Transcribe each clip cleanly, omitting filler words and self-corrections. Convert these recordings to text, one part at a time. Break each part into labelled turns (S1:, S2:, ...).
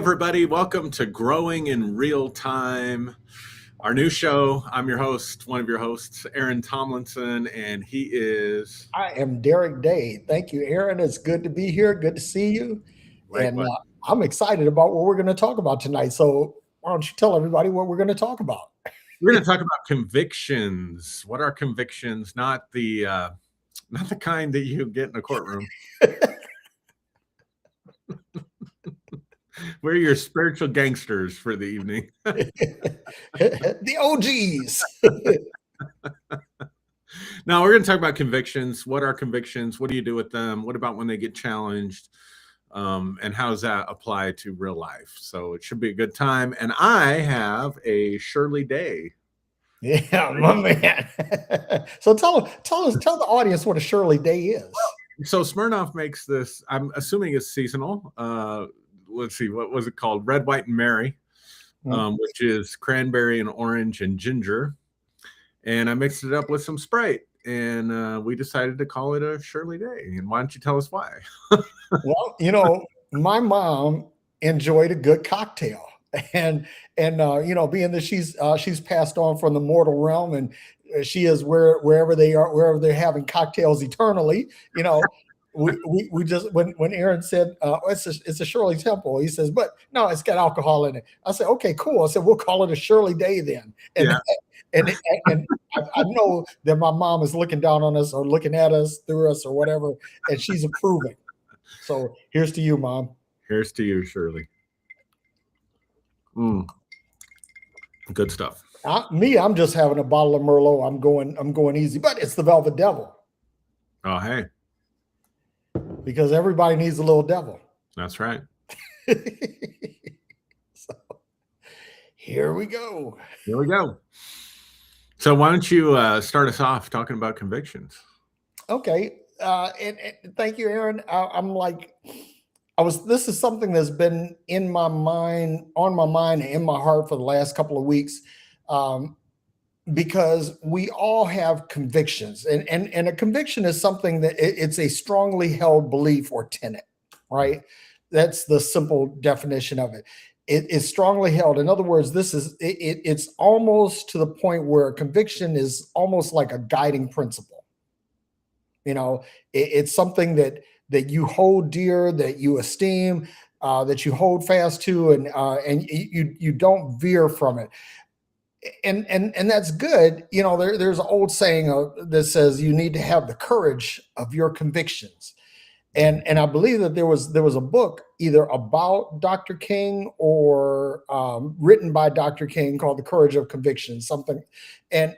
S1: everybody. Welcome to Growing in Real Time, our new show. I'm your host, one of your hosts, Aaron Tomlinson, and he is
S2: I am Derrick Day. Thank you, Aaron. It's good to be here. Good to see you. And
S1: likewise.
S2: I'm excited about what we're going to talk about tonight. So, why don't you tell everybody what we're going to talk about?
S1: We're going to talk about convictions. What are convictions? Not the kind that you get in a courtroom. We're your spiritual gangsters for the evening.
S2: The OGs.
S1: Now, we're going to talk about convictions. What are convictions? What do you do with them? What about when they get challenged? And how does that apply to real life? So it should be a good time. And I have a Shirley Day.
S2: Yeah, my man. So tell the audience what a Shirley Day is.
S1: So Smirnoff makes this, I'm assuming it's seasonal. Let's see, what was it called? Red, White, and Mary, which is cranberry and orange and ginger. And I mixed it up with some Sprite. And we decided to call it a Shirley Day. And why don't you tell us why?
S2: Well, my mom enjoyed a good cocktail, and being that she's passed on from the mortal realm, and she is wherever they're having cocktails eternally. We just when Aaron said it's a Shirley Temple, he says, but no, it's got alcohol in it. I said, okay, cool. I said, we'll call it a Shirley Day then. And
S1: Yeah.
S2: and I know that my mom is looking down on us or looking at us through us or whatever, and she's approving. So here's to you, Mom.
S1: Here's to you, Shirley. Good stuff.
S2: I'm just having a bottle of Merlot. I'm going easy, but it's the Velvet Devil.
S1: Oh, hey.
S2: Because everybody needs a little devil.
S1: That's right.
S2: So here we go.
S1: Here we go. So why don't you start us off talking about convictions?
S2: Okay. And thank you, Aaron. This is something that's been on my mind, and in my heart for the last couple of weeks, because we all have convictions, and a conviction is something that it's a strongly held belief or tenet, right? That's the simple definition of it. It is strongly held. In other words, it's almost to the point where a conviction is almost like a guiding principle. It's something that you hold dear, that you esteem, that you hold fast to, and you don't veer from it. And that's good. There's an old saying that says you need to have the courage of your convictions. And I believe that there was a book either about Dr. King or written by Dr. King called The Courage of Conviction, something. And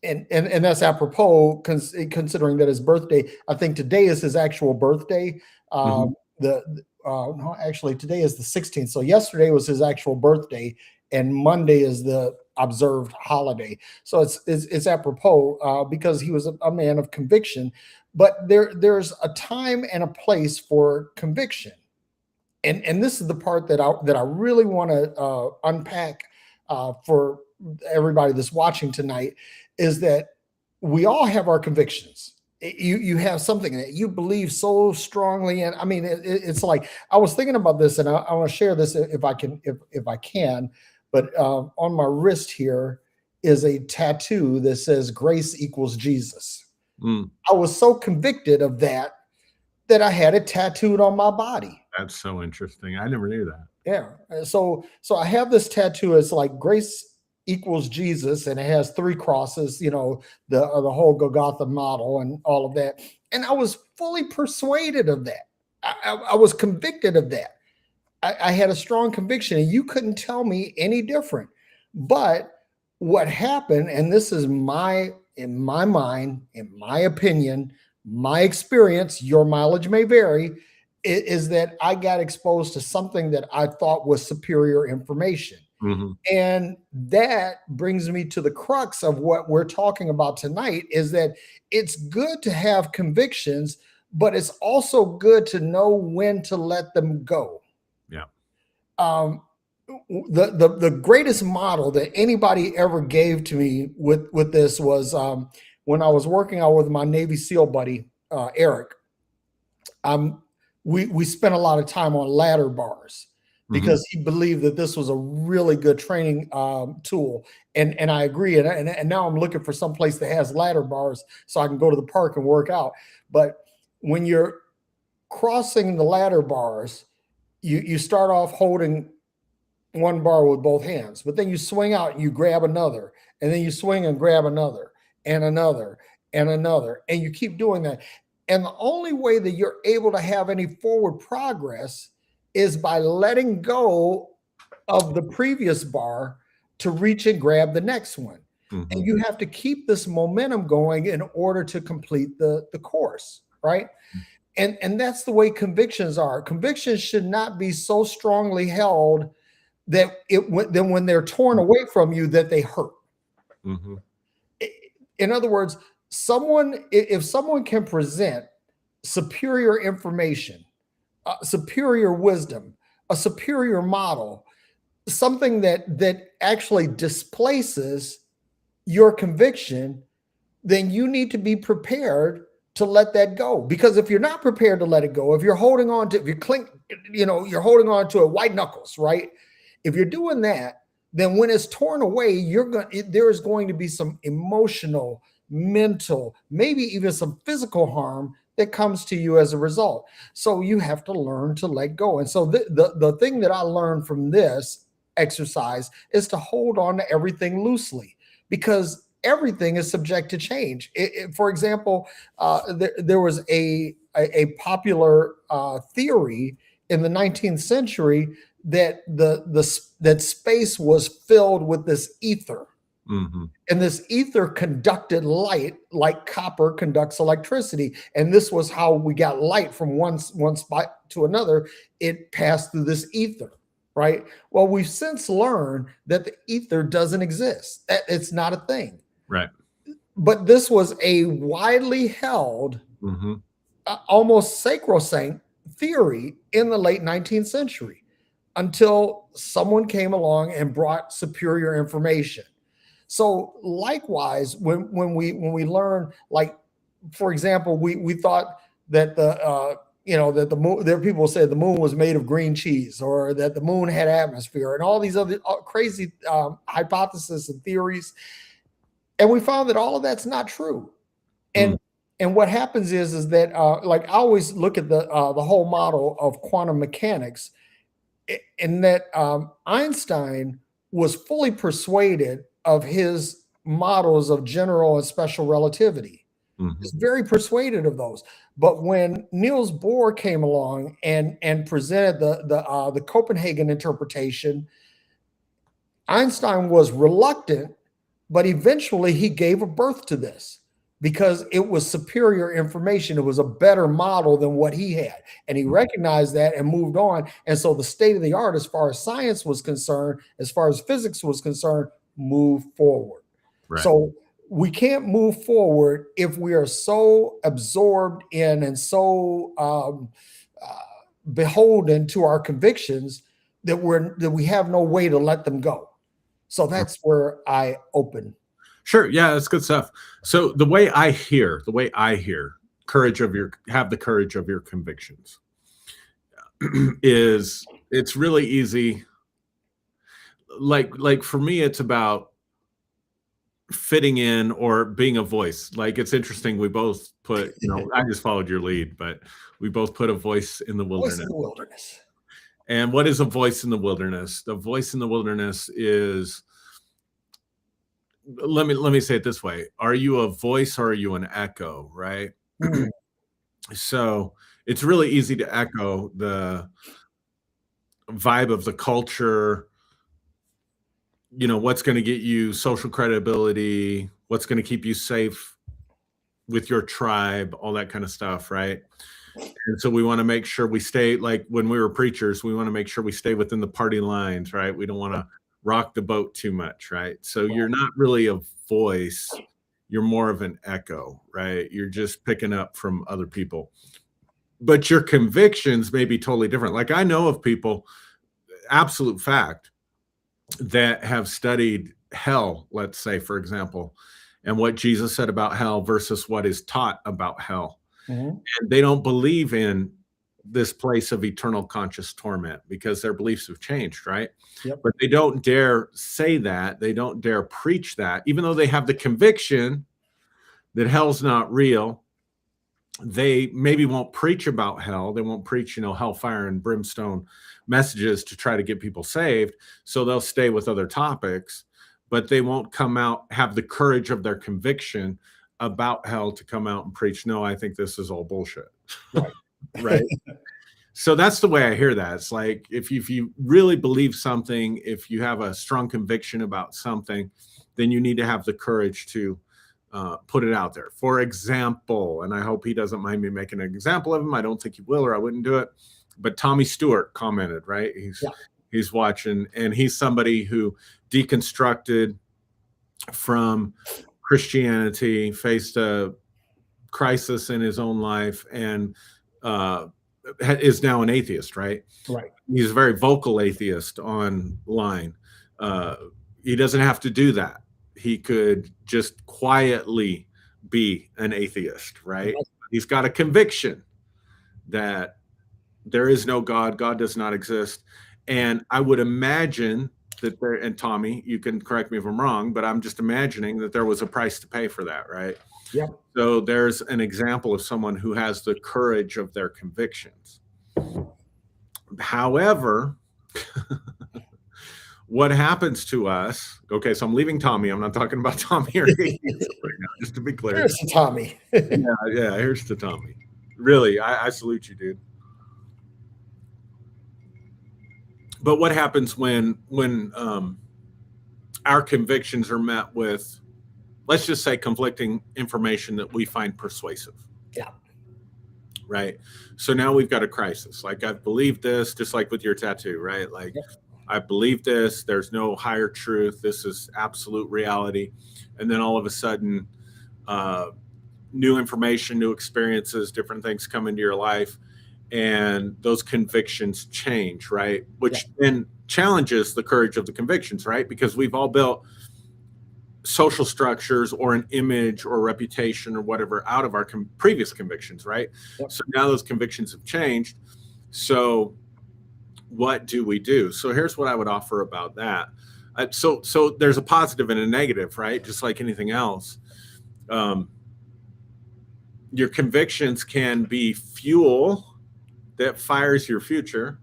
S2: that's apropos, considering that his birthday, I think today is his actual birthday. No, actually today is the 16th. So yesterday was his actual birthday, and Monday is the observed holiday. So it's apropos because he was a man of conviction. But there's a time and a place for conviction, and this is the part that I really want to unpack for everybody that's watching tonight, is that we all have our convictions. You have something that you believe so strongly in. I mean, it's like, I was thinking about this, and I want to share this if I can. But on my wrist here is a tattoo that says "Grace equals Jesus." I was so convicted of that I had it tattooed on my body.
S1: That's so interesting. I never knew that.
S2: Yeah. So I have this tattoo. It's like grace equals Jesus, and it has 3 crosses, the whole Golgotha model and all of that. And I was fully persuaded of that. I was convicted of that. I had a strong conviction, and you couldn't tell me any different. But what happened, and this is in my mind, in my opinion, my experience, your mileage may vary, is that I got exposed to something that I thought was superior information.
S1: Mm-hmm.
S2: And that brings me to the crux of what we're talking about tonight, is that it's good to have convictions, but it's also good to know when to let them go.
S1: Yeah.
S2: The greatest model that anybody ever gave to me with this was when I was working out with my Navy SEAL buddy, Eric. We spent a lot of time on ladder bars. because he believed that this was a really good training tool. And I agree. And now I'm looking for some place that has ladder bars so I can go to the park and work out. But when you're crossing the ladder bars, you start off holding one bar with both hands, but then you swing out and you grab another, and then you swing and grab another and another and another, and you keep doing that. And the only way that you're able to have any forward progress is by letting go of the previous bar to reach and grab the next one. And you have to keep this momentum going in order to complete the course, right? And that's the way convictions are. Convictions should not be so strongly held that then when they're torn away from you, that they hurt. In other words, if someone can present superior information, superior wisdom, a superior model, something that actually displaces your conviction, then you need to be prepared to let that go. Because if you're not prepared to let it go, if you're holding on to, you're holding on to it white knuckles, right? If you're doing that, then when it's torn away, there is going to be some emotional, mental, maybe even some physical harm that comes to you as a result. So you have to learn to let go. And so the thing that I learned from this exercise is to hold on to everything loosely, because everything is subject to change. For example, there was a popular theory in the 19th century that that space was filled with this ether. And this ether conducted light like copper conducts electricity. And this was how we got light from one spot to another. It passed through this ether, right? Well, we've since learned that the ether doesn't exist. It's not a thing.
S1: Right.
S2: But this was a widely held, almost sacrosanct theory in the late 19th century, until someone came along and brought superior information. So likewise, when we learn, like, for example, we thought that that the moon, there are people who said the moon was made of green cheese, or that the moon had atmosphere, and all these other crazy hypotheses and theories. And we found that all of that's not true. And what happens is that like I always look at the whole model of quantum mechanics, in that Einstein was fully persuaded of his models of general and special relativity. He's very persuaded of those. But when Niels Bohr came along and presented the Copenhagen interpretation, Einstein was reluctant, but eventually he gave a birth to this, because it was superior information. It was a better model than what he had. And he recognized that and moved on. And so the state of the art, as far as science was concerned, as far as physics was concerned, moved forward. Right. So we can't move forward if we are so absorbed in and so beholden to our convictions that we have no way to let them go. So that's where I open.
S1: Sure. Yeah, that's good stuff. So the way I hear have the courage of your convictions is, it's really easy. Like for me, it's about fitting in or being a voice. Like, it's interesting. We both put, I just followed your lead, but we both put a voice in the wilderness.
S2: Voice in the wilderness.
S1: And what is a voice in the wilderness? The voice in the wilderness is, let me say it this way. Are you a voice or are you an echo, right? So it's really easy to echo the vibe of the culture, what's going to get you social credibility, what's going to keep you safe with your tribe, all that kind of stuff, right? And so we want to make sure we stay, like when we were preachers, we want to make sure we stay within the party lines, right? We don't want to rock the boat too much, right? So you're not really a voice, you're more of an echo, right? You're just picking up from other people. But your convictions may be totally different. Like, I know of people, absolute fact, that have studied hell, let's say, for example, and what Jesus said about hell versus what is taught about hell. And they don't believe in this place of eternal conscious torment because their beliefs have changed, right?
S2: Yep.
S1: But they don't dare say that. They don't dare preach that, even though they have the conviction that hell's not real. They maybe won't preach about hell. They won't preach, hellfire and brimstone messages to try to get people saved. So they'll stay with other topics, but they won't come out, have the courage of their conviction about hell to come out and preach, no, I think this is all bullshit.
S2: Right.
S1: Right. So that's the way I hear that. It's like, if you really believe something, if you have a strong conviction about something, then you need to have the courage to put it out there. For example, and I hope he doesn't mind me making an example of him. I don't think he will, or I wouldn't do it. But Tommy Stewart commented, right? He's watching, and he's somebody who deconstructed from Christianity, faced a crisis in his own life, and is now an atheist, right?
S2: Right.
S1: He's a very vocal atheist online. He doesn't have to do that. He could just quietly be an atheist, right? He's got a conviction that there is no God. God does not exist. And I would imagine that there, and Tommy, you can correct me if I'm wrong, but I'm just imagining that there was a price to pay for that, right?
S2: Yeah.
S1: So there's an example of someone who has the courage of their convictions. However, what happens to us? Okay, so I'm leaving Tommy. I'm not talking about Tommy or right now, just to be clear.
S2: Here's to Tommy.
S1: yeah, here's to Tommy. Really, I salute you, dude. But what happens when our convictions are met with, let's just say, conflicting information that we find persuasive?
S2: Yeah.
S1: Right. So now we've got a crisis. Like, I've believed this, just like with your tattoo, right? Like, yeah. I believe this. There's no higher truth. This is absolute reality. And then all of a sudden, new information, new experiences, different things come into your life, and those convictions change, right? Which then challenges the courage of the convictions, right? Because we've all built social structures or an image or reputation or whatever out of our previous convictions, right? Yep. So now those convictions have changed. So what do we do? So here's what I would offer about that. So there's a positive and a negative, right? Just like anything else. Your convictions can be fuel that fires your future,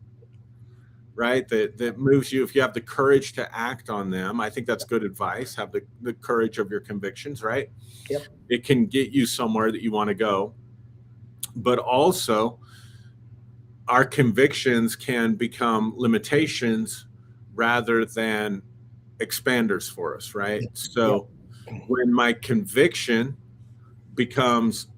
S1: right? That moves you. If you have the courage to act on them, I think that's good advice. Have the courage of your convictions, right?
S2: Yep.
S1: It can get you somewhere that you want to go. But also, our convictions can become limitations rather than expanders for us, right? Yep. So when my conviction becomes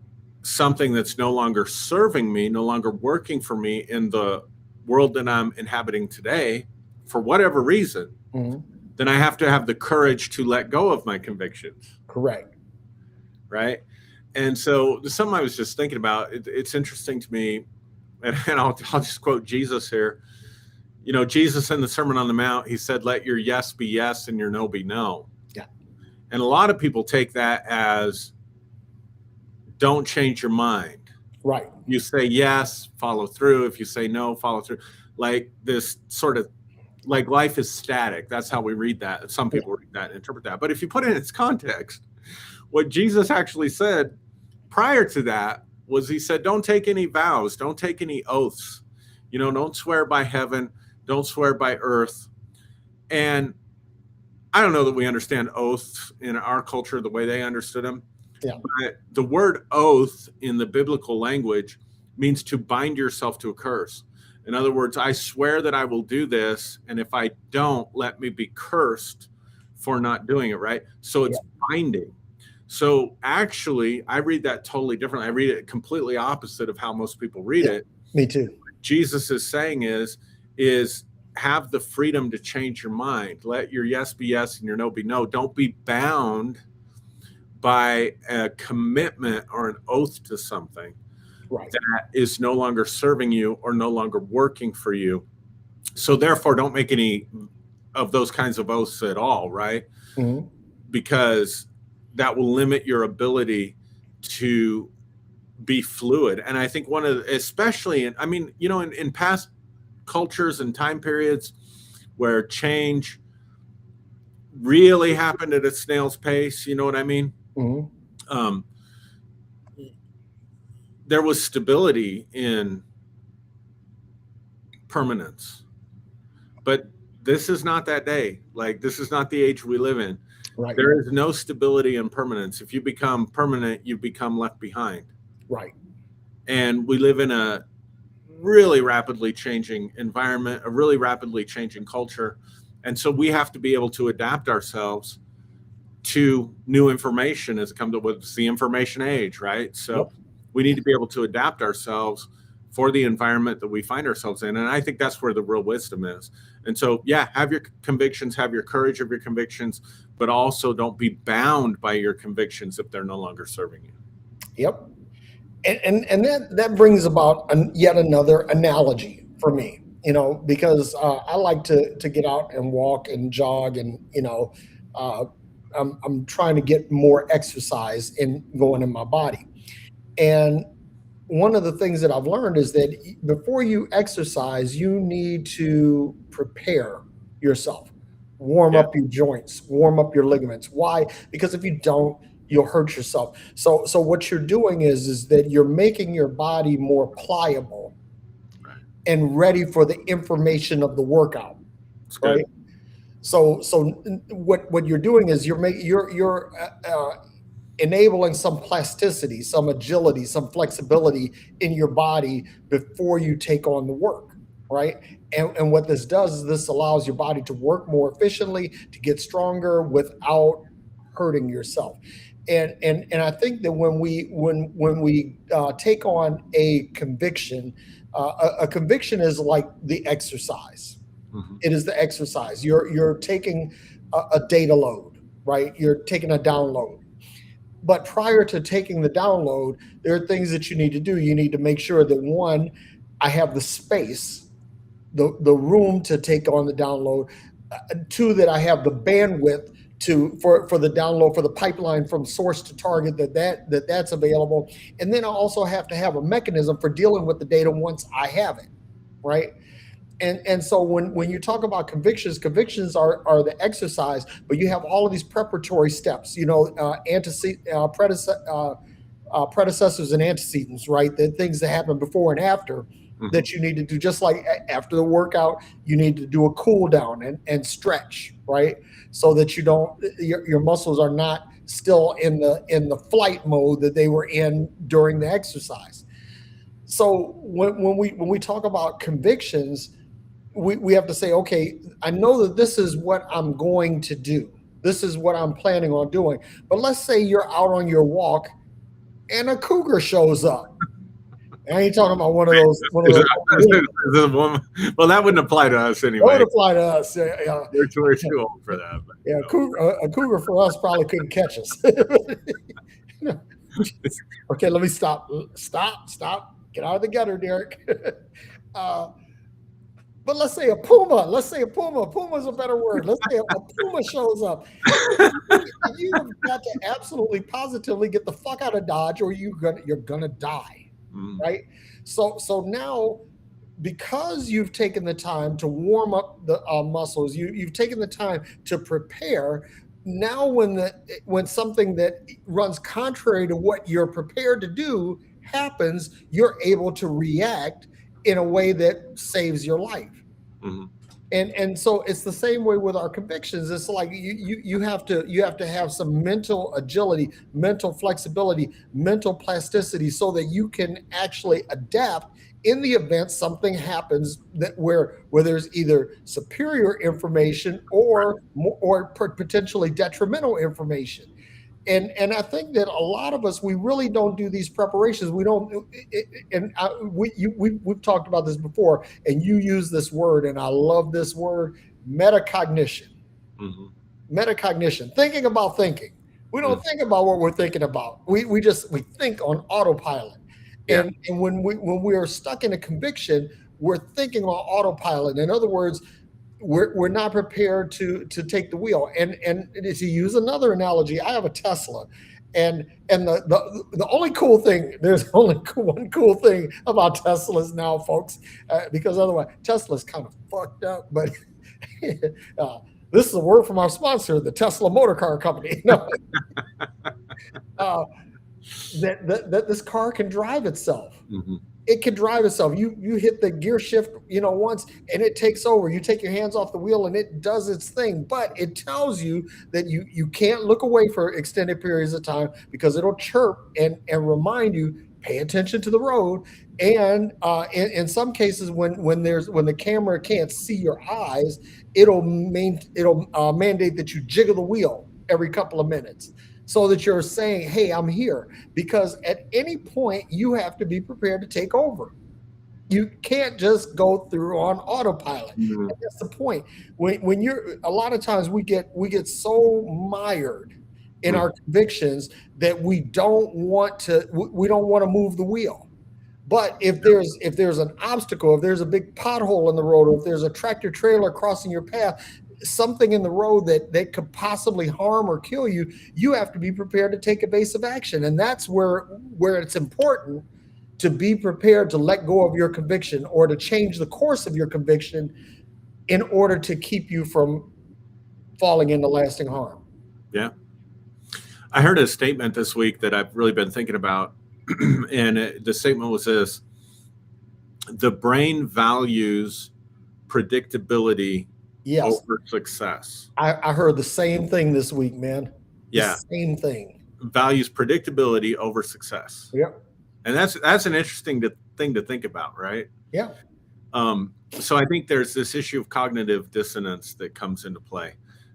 S1: something that's no longer serving me, no longer working for me in the world that I'm inhabiting today, for whatever reason, then I have to have the courage to let go of my convictions.
S2: Correct.
S1: Right. And so something I was just thinking about, it's interesting to me, and I'll just quote Jesus here. You know, Jesus in the Sermon on the Mount, he said, let your yes be yes and your no be no.
S2: Yeah.
S1: And a lot of people take that as, don't change your mind.
S2: Right.
S1: You say yes, follow through. If you say no, follow through. Like this sort of, like life is static. That's how we read that. Some people read that and interpret that. But if you put it in its context, what Jesus actually said prior to that was, he said, don't take any vows, don't take any oaths. You know, don't swear by heaven, don't swear by earth. And I don't know that we understand oaths in our culture the way they understood them.
S2: Yeah.
S1: But the word oath in the biblical language means to bind yourself to a curse. In other words, I swear that I will do this, and if I don't, let me be cursed for not doing it, right? So it's binding. So actually, I read that totally differently. I read it completely opposite of how most people read it.
S2: Me too.
S1: What Jesus is saying is have the freedom to change your mind. Let your yes be yes and your no be no. Don't be bound by a commitment or an oath to something that is no longer serving you or no longer working for you. So therefore, don't make any of those kinds of oaths at all, right? Because that will limit your ability to be fluid. And I think one of especially in, I mean, you know, in past cultures and time periods where change really happened at a snail's pace, you know what I mean?
S2: Mhm.
S1: Um, there was stability in permanence. But this is not that day. Like, this is not the age we live in.
S2: Right,
S1: There is no stability in permanence. If you become permanent, you become left behind.
S2: right.
S1: And we live in a really rapidly changing environment, a really rapidly changing culture. And so we have to be able to adapt ourselves to new information as it comes to what's the information age, right?
S2: Yep.
S1: So we need to be able to adapt ourselves for the environment that we find ourselves in. And I think that's where the real wisdom is. And so, yeah, have your convictions, have your courage of your convictions, but also don't be bound by your convictions if they're no longer serving you.
S2: Yep. And that brings about yet another analogy for me, because I like to get out and walk and jog, and uh, I'm trying to get more exercise in going in my body. And one of the things that I've learned is that before you exercise, you need to prepare yourself, warm
S1: Yeah.
S2: up your joints, warm up your ligaments. Why? Because if you don't, you'll hurt yourself. So what you're doing is that you're making your body more pliable
S1: Right.
S2: and ready for the information of the workout,
S1: It's good.
S2: right? So what you're doing is you're enabling some plasticity, some agility, some flexibility in your body before you take on the work, right? And what this does is this allows your body to work more efficiently, to get stronger without hurting yourself. And I think that when we take on a conviction, a conviction is like the exercise.
S1: Mm-hmm.
S2: It is the exercise. You're taking a data load, right? You're taking a download. But prior to taking the download, there are things that you need to do. You need to make sure that, one, I have the space, the room to take on the download. Two, that I have the bandwidth for the download, for the pipeline from source to target, that's available. And then I also have to have a mechanism for dealing with the data once I have it, right? And so when you talk about convictions are the exercise, but you have all of these preparatory steps, predecessors and antecedents, right? The things that happen before and after
S1: Mm-hmm.
S2: that you need to do. Just like after the workout, you need to do a cool down and stretch, right? So that your muscles are not still in the flight mode that they were in during the exercise. So when we talk about convictions, we have to say, okay, I know that this is what I'm going to do. This is what I'm planning on doing. But let's say you're out on your walk and a cougar shows up. And I ain't talking about one of those.
S1: Well, that wouldn't apply to us
S2: That
S1: anyway.
S2: would apply to us. Yeah,
S1: We're too old for that. But,
S2: yeah. A cougar for us probably couldn't catch us. Okay, let me stop. Stop. Get out of the gutter, Derrick. But let's say a puma. Puma's a better word. Let's say a puma shows up. You have got to absolutely positively get the fuck out of Dodge, or you're gonna die, right? So now, because you've taken the time to warm up the muscles, you've taken the time to prepare. Now, when something that runs contrary to what you're prepared to do happens, you're able to react in a way that saves your life.
S1: Mm-hmm.
S2: And so it's the same way with our convictions. It's like you have to have some mental agility, mental flexibility, mental plasticity, so that you can actually adapt in the event something happens where there's either superior information or potentially detrimental information. And I think that a lot of us, we really don't do these preparations. We don't, we've talked about this before, and you use this word, and I love this word, metacognition.
S1: Mm-hmm.
S2: Metacognition, thinking about thinking. We don't think about what we're thinking about. We think on autopilot.
S1: Yeah.
S2: And when we are stuck in a conviction, we're thinking on autopilot. In other words, we're not prepared to take the wheel. And to use another analogy, I have a Tesla, And the only cool thing, there's only one cool thing about Teslas now, folks, because otherwise Tesla's kind of fucked up. But uh, this is a word from our sponsor, the Tesla Motor Car Company. No, that this car can drive itself.
S1: Mm-hmm.
S2: It can drive itself. You hit the gear shift, once, and it takes over. You take your hands off the wheel, and it does its thing. But it tells you that you can't look away for extended periods of time because it'll chirp and remind you, pay attention to the road. And in some cases, when the camera can't see your eyes, it'll mandate that you jiggle the wheel every couple of minutes, so that you're saying, hey, I'm here. Because at any point, you have to be prepared to take over. You can't just go through on autopilot.
S1: Mm-hmm.
S2: That's the point. When you're, a lot of times we get so mired in
S1: Mm-hmm.
S2: our convictions that we don't want to move the wheel. But if there's an obstacle, if there's a big pothole in the road, or if there's a tractor trailer crossing your path, something in the road that could possibly harm or kill you, you have to be prepared to take evasive action. And that's where it's important to be prepared to let go of your conviction or to change the course of your conviction in order to keep you from falling into lasting harm.
S1: Yeah. I heard a statement this week that I've really been thinking about. And the statement was this: the brain values predictability over success.
S2: I heard the same thing this week, man.
S1: Yeah.
S2: Same thing.
S1: Values predictability over success.
S2: Yep.
S1: And that's an interesting thing to think about, right?
S2: Yeah.
S1: So I think there's this issue of cognitive dissonance that comes into play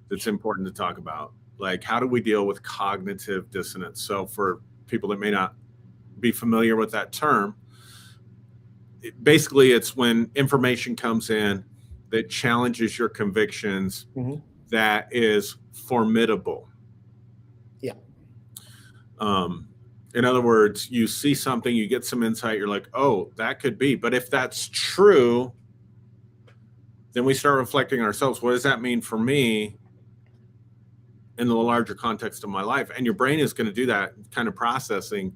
S1: that's important to talk about. Like, how do we deal with cognitive dissonance? So for people that may not be familiar with that term, basically it's when information comes in that challenges your convictions, mm-hmm. that is formidable.
S2: Yeah.
S1: In other words, you see something, you get some insight, you're like, oh, that could be. But if that's true, then we start reflecting ourselves. What does that mean for me in the larger context of my life? And your brain is going to do that kind of processing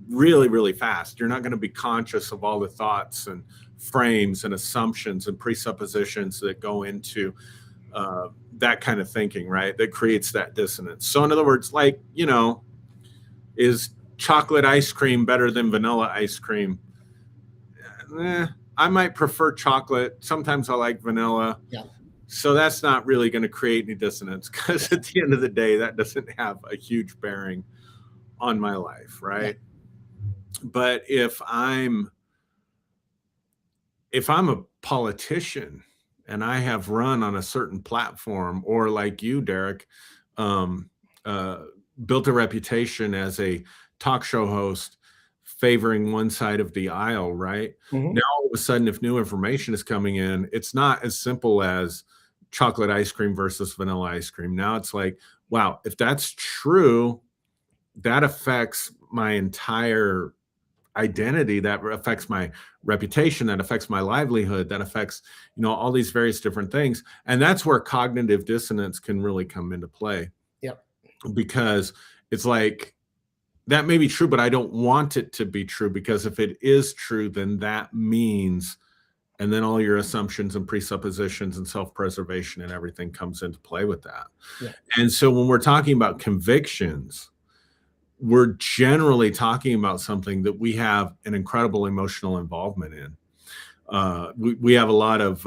S1: really, really fast. You're not going to be conscious of all the thoughts and frames and assumptions and presuppositions that go into that kind of thinking, right? That creates that dissonance. So in other words, like, is chocolate ice cream better than vanilla ice cream? I might prefer chocolate. Sometimes I like vanilla.
S2: Yeah.
S1: So that's not really going to create any dissonance, because at the end of the day, that doesn't have a huge bearing on my life, right? Yeah. But if I'm a politician and I have run on a certain platform, or like you, Derrick, built a reputation as a talk show host favoring one side of the aisle, right? Mm-hmm. Now, all of a sudden, if new information is coming in, it's not as simple as chocolate ice cream versus vanilla ice cream. Now it's like, wow, if that's true, that affects my entire identity, that affects my reputation, that affects my livelihood, that affects, all these various different things. And that's where cognitive dissonance can really come into play.
S2: Yep.
S1: Because it's like, that may be true, but I don't want it to be true, because if it is true, then that means, and then all your assumptions and presuppositions and self-preservation and everything comes into play with that. Yeah. And so when we're talking about convictions, we're generally talking about something that we have an incredible emotional involvement in. We have a lot of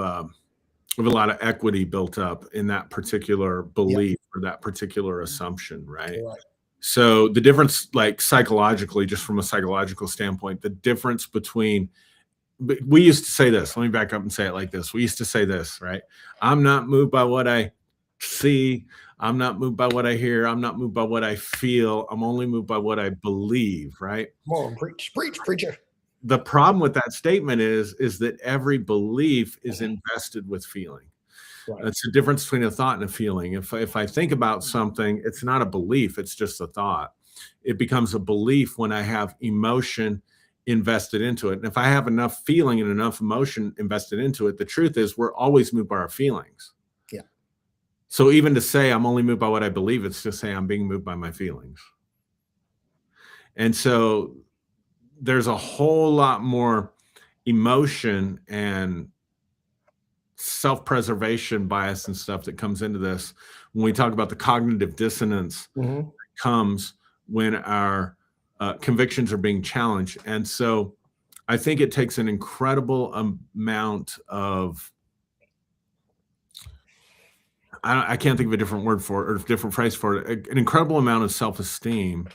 S1: equity built up in that particular belief, or that particular assumption, right? So the difference, like psychologically, just from a psychological standpoint, the difference between, we used to say this, let me back up and say it like this. We used to say this, right? I'm not moved by what I see. I'm not moved by what I hear. I'm not moved by what I feel. I'm only moved by what I believe, right?
S2: Come on, preach, preacher.
S1: The problem with that statement is that every belief is invested with feeling. Right. It's the difference between a thought and a feeling. If I think about something, it's not a belief, it's just a thought. It becomes a belief when I have emotion invested into it. And if I have enough feeling and enough emotion invested into it, the truth is we're always moved by our feelings.
S2: Yeah.
S1: So even to say I'm only moved by what I believe, it's just saying I'm being moved by my feelings. And so there's a whole lot more emotion and self-preservation bias and stuff that comes into this when we talk about the cognitive dissonance that comes when our convictions are being challenged. And so I think it takes an incredible amount of, I can't think of a different word for it or a different phrase for it, an incredible amount of self-esteem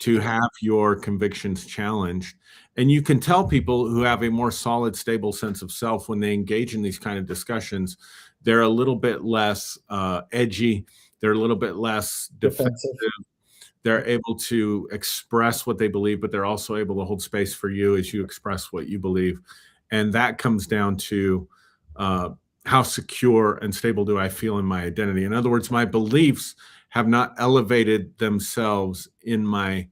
S1: to have your convictions challenged. And you can tell people who have a more solid, stable sense of self when they engage in these kind of discussions, they're a little bit less edgy. They're a little bit less defensive. They're able to express what they believe, but they're also able to hold space for you as you express what you believe. And that comes down to how secure and stable do I feel in my identity? In other words, my beliefs have not elevated themselves in my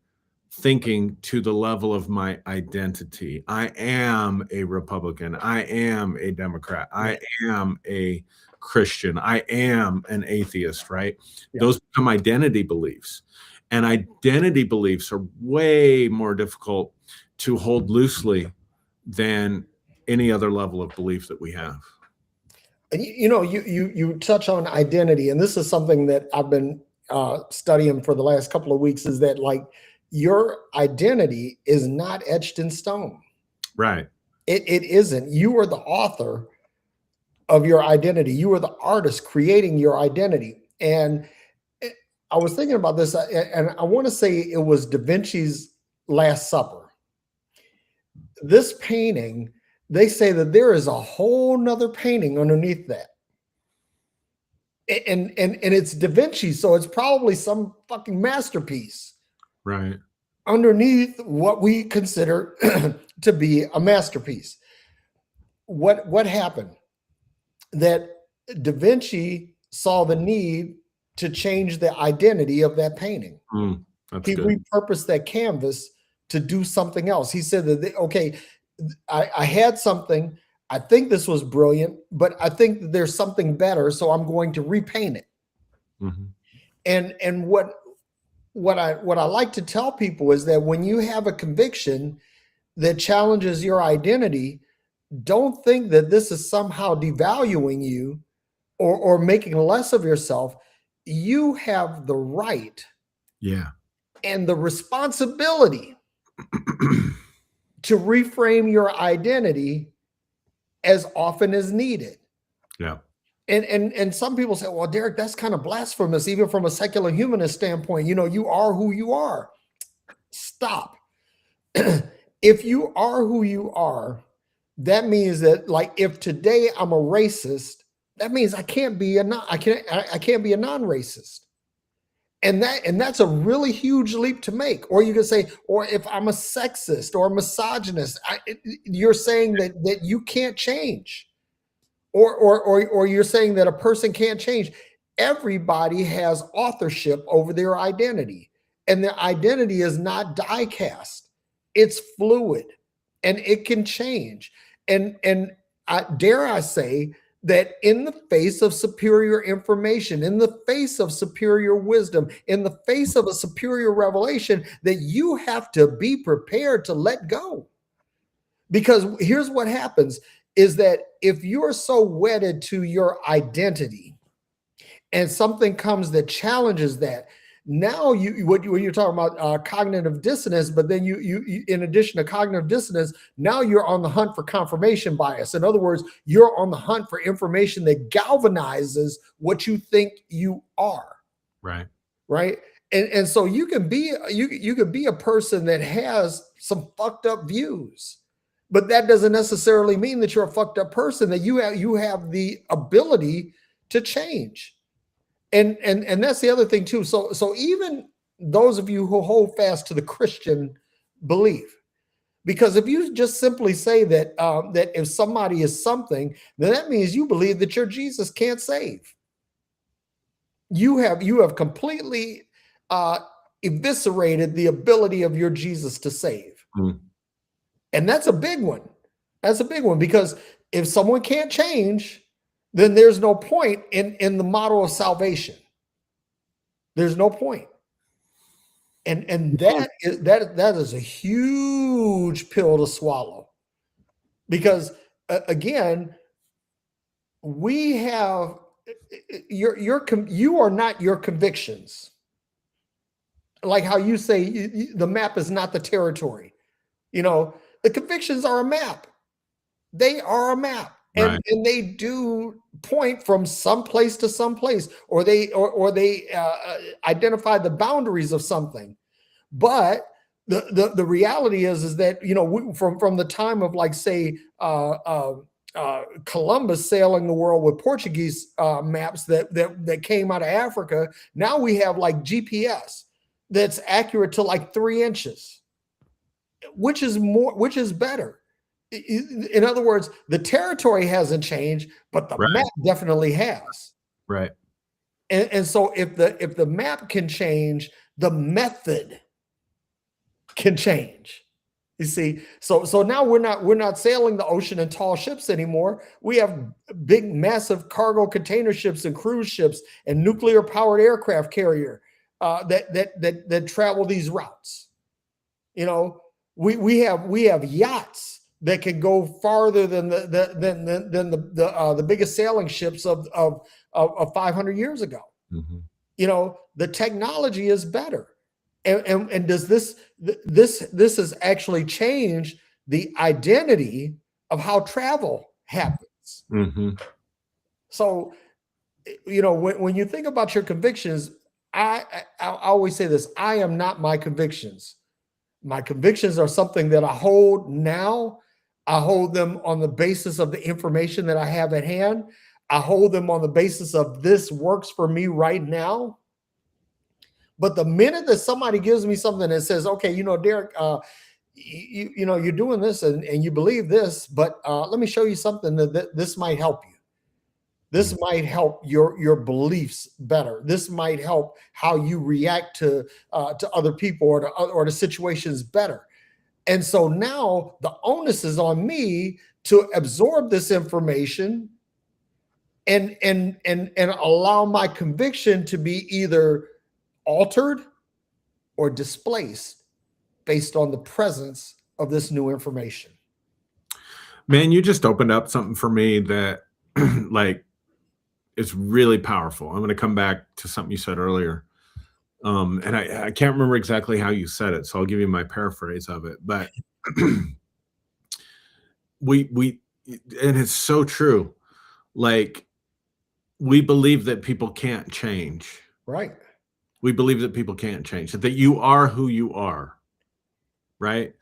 S1: thinking to the level of my identity. I am a Republican. I am a Democrat. I am a Christian. I am an atheist, right? Those become identity beliefs. And identity beliefs are way more difficult to hold loosely than any other level of belief that we have.
S2: You know, you touch on identity, and this is something that I've been studying for the last couple of weeks, is that like your identity is not etched in stone.
S1: Right.
S2: It isn't. You are the author of your identity. You are the artist creating your identity. And I was thinking about this, and I want to say it was Da Vinci's Last Supper. This painting, they say that there is a whole nother painting underneath that. And it's Da Vinci, so it's probably some fucking masterpiece.
S1: Right.
S2: Underneath what we consider to be a masterpiece. What happened? That Da Vinci saw the need to change the identity of that painting. He repurposed that canvas to do something else. He said that, okay, I had something, I think this was brilliant, but I think that there's something better, so I'm going to repaint it. And what I like to tell people is that when you have a conviction that challenges your identity, don't think that this is somehow devaluing you or making less of yourself. You have the right and the responsibility to reframe your identity as often as needed. And some people say, well, Derrick, that's kind of blasphemous, even from a secular humanist standpoint. You know, you are who you are. Stop. If you are who you are, that means that, like, if today I'm a racist, that means I can't be a non-racist. And that's a really huge leap to make. Or you can say, or if I'm a sexist or a misogynist, you're saying that you can't change. Or you're saying that a person can't change. Everybody has authorship over their identity, and their identity is not die cast. It's fluid, and it can change. And dare I say that in the face of superior information, in the face of superior wisdom, in the face of a superior revelation, that you have to be prepared to let go. Because here's what happens is that if you're so wedded to your identity and something comes that challenges that, now when you're talking about cognitive dissonance, but then you in addition to cognitive dissonance, now you're on the hunt for confirmation bias. In other words, you're on the hunt for information that galvanizes what you think you are. Right. And so you can be a person that has some fucked up views, but that doesn't necessarily mean that you're a fucked up person, that you have the ability to change. And that's the other thing too. So even those of you who hold fast to the Christian belief, because if you just simply say that that if somebody is something, then that means you believe that your Jesus can't save. You have completely eviscerated the ability of your Jesus to save. And that's a big one. That's a big one, because if someone can't change, then there's no point in the model of salvation. There's no point. And that is a huge pill to swallow, because again, we have you are not your convictions. Like how you say the map is not the territory. The convictions are a map. They are a map,
S1: Right.
S2: and they do point from some place to some place, or they identify the boundaries of something. But the reality is that from the time of, like, say, Columbus sailing the world with Portuguese maps that came out of Africa. Now we have like GPS that's accurate to like 3 inches, which is better. In other words, the territory hasn't changed, but the
S1: Right.
S2: map definitely has.
S1: Right.
S2: And so if the map can change, the method can change. You see, so now we're not sailing the ocean in tall ships anymore. We have big, massive cargo container ships and cruise ships and nuclear powered aircraft carrier that travel these routes. We have yachts that can go farther than the biggest sailing ships of 500 years ago.
S1: Mm-hmm.
S2: The technology is better. And does this has actually changed the identity of how travel happens.
S1: Mm-hmm.
S2: So, when you think about your convictions, I always say this: I am not my convictions. My convictions are something that I hold now. I hold them on the basis of the information that I have at hand. I hold them on the basis of this works for me right now. But the minute that somebody gives me something that says, okay, Derrick, you're doing this and you believe this, but let me show you something that this might help you. This might help your beliefs better. This might help how you react to other people or to situations better. And so now the onus is on me to absorb this information and allow my conviction to be either altered or displaced based on the presence of this new information.
S1: Man, you just opened up something for me that like is really powerful. I'm going to come back to something you said earlier. And I can't remember exactly how you said it, so I'll give you my paraphrase of it. But we and it's so true. Like, we believe that people can't change.
S2: Right.
S1: We believe that people can't change, that you are who you are. Right.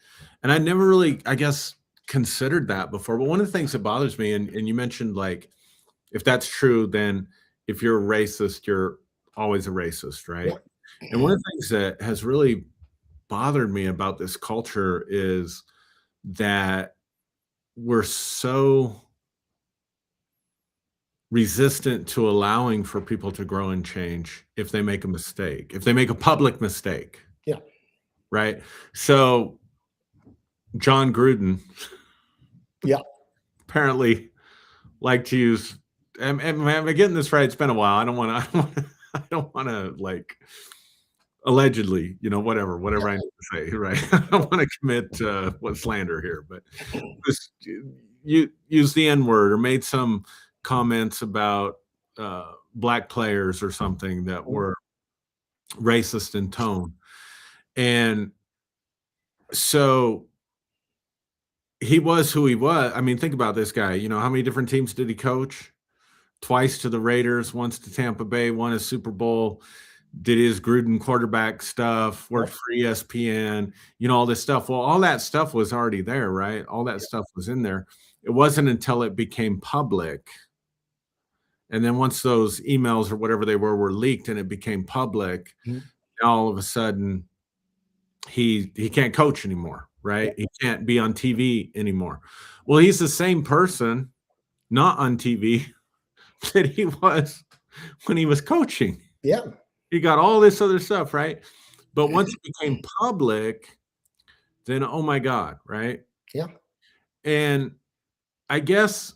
S1: And I never really, I guess, considered that before. But one of the things that bothers me, and you mentioned, like, if that's true, then if you're a racist, you're always a racist, right?
S2: Yeah.
S1: And one of the things that has really bothered me about this culture is that we're so resistant to allowing for people to grow and change if they make a mistake, if they make a public mistake.
S2: Yeah.
S1: Right. So John Gruden,
S2: yeah,
S1: apparently liked to use. Am I getting this right? It's been a while. I don't want to. I don't want to, like, allegedly, whatever
S2: yeah.
S1: I need to say. Right. I don't want to commit what slander here, but just you use the N-word or made some comments about black players or something that were racist in tone. And so he was who he was. I mean, think about this guy. How many different teams did he coach? Twice to the Raiders, once to Tampa Bay, won a Super Bowl, did his Gruden quarterback stuff, worked for ESPN, all this stuff. Well, all that stuff was already there, right? All that stuff was in there. It wasn't until it became public. And then once those emails or whatever they were leaked and it became public, all of a sudden he can't coach anymore, right? He can't be on TV anymore. Well, he's the same person, not on TV, that he was when he was coaching.
S2: Yeah.
S1: He got all this other stuff, right? But once it became public, then, oh my God, right?
S2: Yeah.
S1: And I guess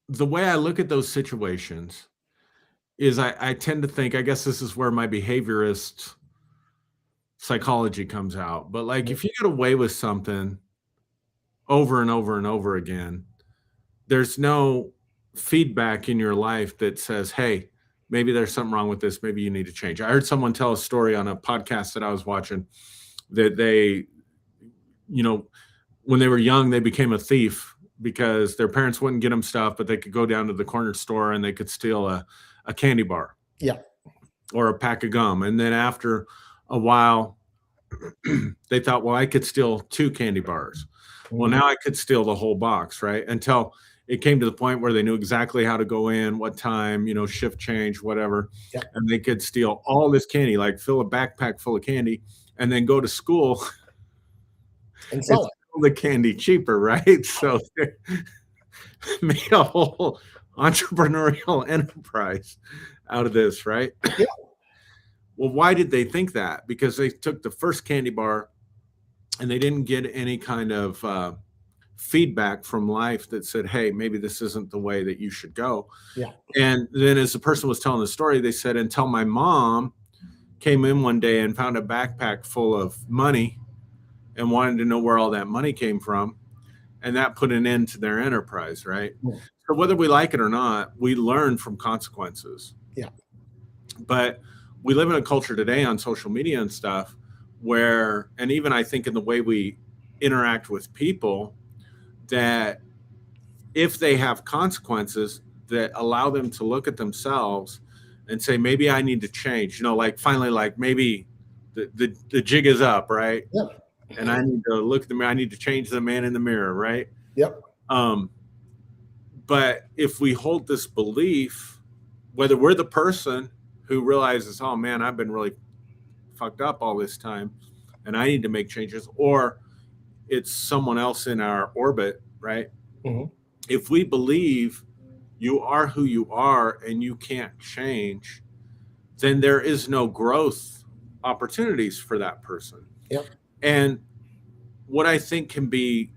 S1: the way I look at those situations is I tend to think, I guess this is where my behaviorist psychology comes out. But like,
S2: Mhm.
S1: if you get away with something over and over and over again, there's no feedback in your life that says, hey, maybe there's something wrong with this. Maybe you need to change. I heard someone tell a story on a podcast that I was watching that they, you know, when they were young, they became a thief because their parents wouldn't get them stuff, but they could go down to the corner store and they could steal a candy bar
S2: Yeah.
S1: or a pack of gum. And then after a while, they thought, well, I could steal 2 candy bars. Well,
S2: Mhm.
S1: now I could steal the whole box, right? Until it came to the point where they knew exactly how to go in, what time, shift change, whatever.
S2: Yeah.
S1: And they could steal all this candy, like fill a backpack full of candy, and then go to school
S2: And
S1: and
S2: sell it.
S1: sell the candy cheaper, right? So they made a whole entrepreneurial enterprise out of this, right?
S2: Yeah.
S1: Well, why did they think that? Because they took the first candy bar and they didn't get any kind of feedback from life that said, hey, maybe this isn't the way that you should go.
S2: Yeah.
S1: And then as the person was telling the story, they said, until my mom came in one day and found a backpack full of money and wanted to know where all that money came from. And that put an end to their enterprise, right?
S2: Mm.
S1: So whether we like it or not, we learn from consequences.
S2: Yeah.
S1: But we live in a culture today on social media and stuff where, and even I think in the way we interact with people, that if they have consequences that allow them to look at themselves and say, maybe I need to change, like finally, like maybe the jig is up, right?
S2: Yeah.
S1: And I need to look at the mirror. I need to change the man in the mirror, right?
S2: Yep.
S1: But if we hold this belief, whether we're the person who realizes, oh man, I've been really fucked up all this time and I need to make changes, or it's someone else in our orbit, right?
S2: Mhm.
S1: If we believe you are who you are and you can't change, then there is no growth opportunities for that person.
S2: Yep.
S1: And what I think can be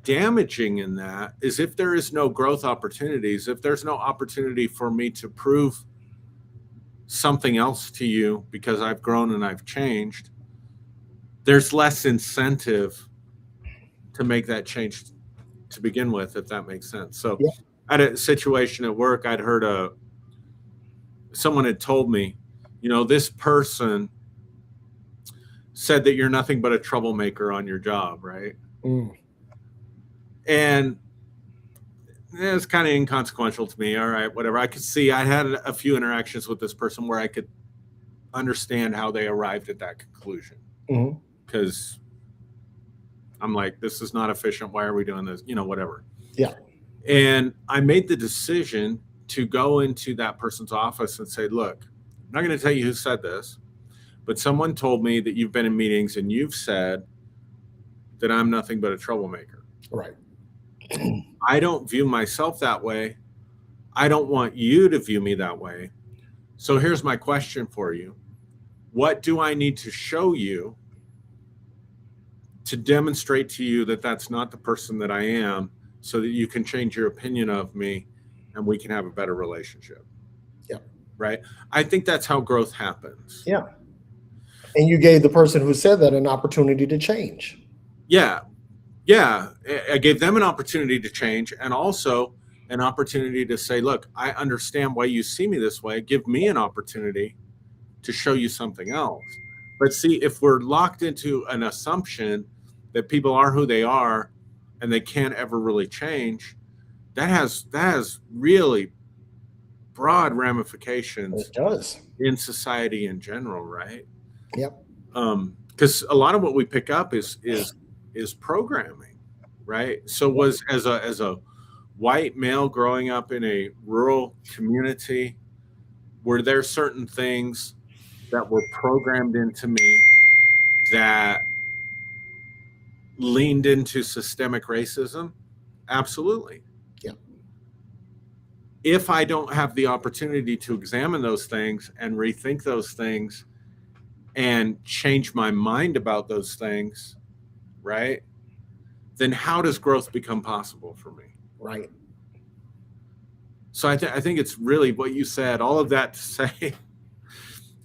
S1: damaging in that is if there is no growth opportunities, if there's no opportunity for me to prove something else to you because I've grown and I've changed, there's less incentive to make that change to begin with, if that makes sense. So
S2: Yeah.
S1: I had a situation at work. I'd heard someone had told me, this person said that you're nothing but a troublemaker on your job, right?
S2: Mm.
S1: And it's kind of inconsequential to me. All right, whatever. I could see I had a few interactions with this person where I could understand how they arrived at that conclusion.
S2: Mhm.
S1: Because I'm like, this is not efficient. Why are we doing this? Whatever.
S2: Yeah.
S1: And I made the decision to go into that person's office and say, look, I'm not going to tell you who said this, but someone told me that you've been in meetings and you've said that I'm nothing but a troublemaker.
S2: Right.
S1: I don't view myself that way. I don't want you to view me that way. So here's my question for you. What do I need to show you to demonstrate to you that that's not the person that I am, so that you can change your opinion of me and we can have a better relationship?
S2: Yeah.
S1: Right. I think that's how growth happens.
S2: Yeah. And you gave the person who said that an opportunity to change.
S1: Yeah. Yeah. I gave them an opportunity to change, and also an opportunity to say, look, I understand why you see me this way. Give me an opportunity to show you something else. But see, if we're locked into an assumption that people are who they are and they can't ever really change, that has really broad ramifications
S2: It does.
S1: in society in general, right?
S2: Yep.
S1: Because a lot of what we pick up is programming, right? So was as a white male growing up in a rural community, were there certain things that were programmed into me that leaned into systemic racism? Absolutely.
S2: Yeah.
S1: If I don't have the opportunity to examine those things and rethink those things and change my mind about those things, right, then how does growth become possible for me?
S2: Right.
S1: So I think it's really what you said, all of that to say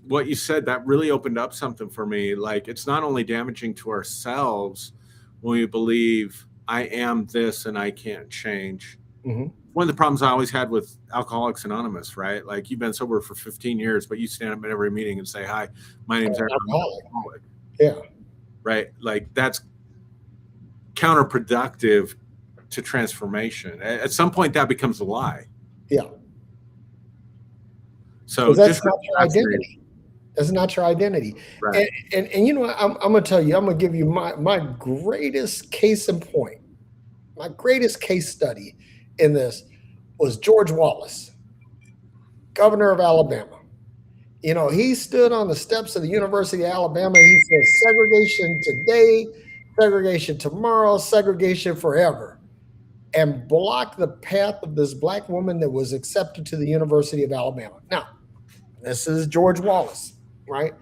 S1: what you said, that really opened up something for me. Like, it's not only damaging to ourselves when we believe I am this and I can't change.
S2: Mm-hmm.
S1: One of the problems I always had with Alcoholics Anonymous, right? Like, you've been sober for 15 years, but you stand up at every meeting and say, "Hi, my name's Aaron. I'm an alcoholic."
S2: Yeah.
S1: Right? Like, that's counterproductive to transformation. At some point, that becomes a lie.
S2: Yeah.
S1: So
S2: that's not your identity. That's not your identity.
S1: Right.
S2: And you know, I'm going to tell you, I'm going to give you my greatest case in point. My greatest case study in this was George Wallace, governor of Alabama. You know, he stood on the steps of the University of Alabama. He said, segregation today, segregation tomorrow, segregation forever, and blocked the path of this black woman that was accepted to the University of Alabama. Now, this is George Wallace, right?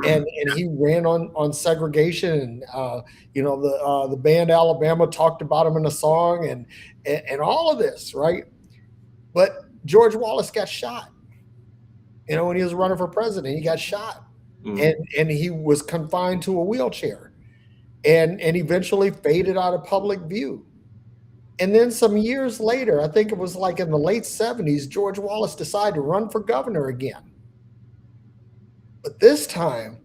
S2: And he ran on segregation, and you know, the band Alabama talked about him in a song, and all of this, right? But George Wallace got shot. You know, when he was running for president, he got shot, and he was confined to a wheelchair, and eventually faded out of public view. And then some years later, I think it was like in the late 70s, George Wallace decided to run for governor again. But this time,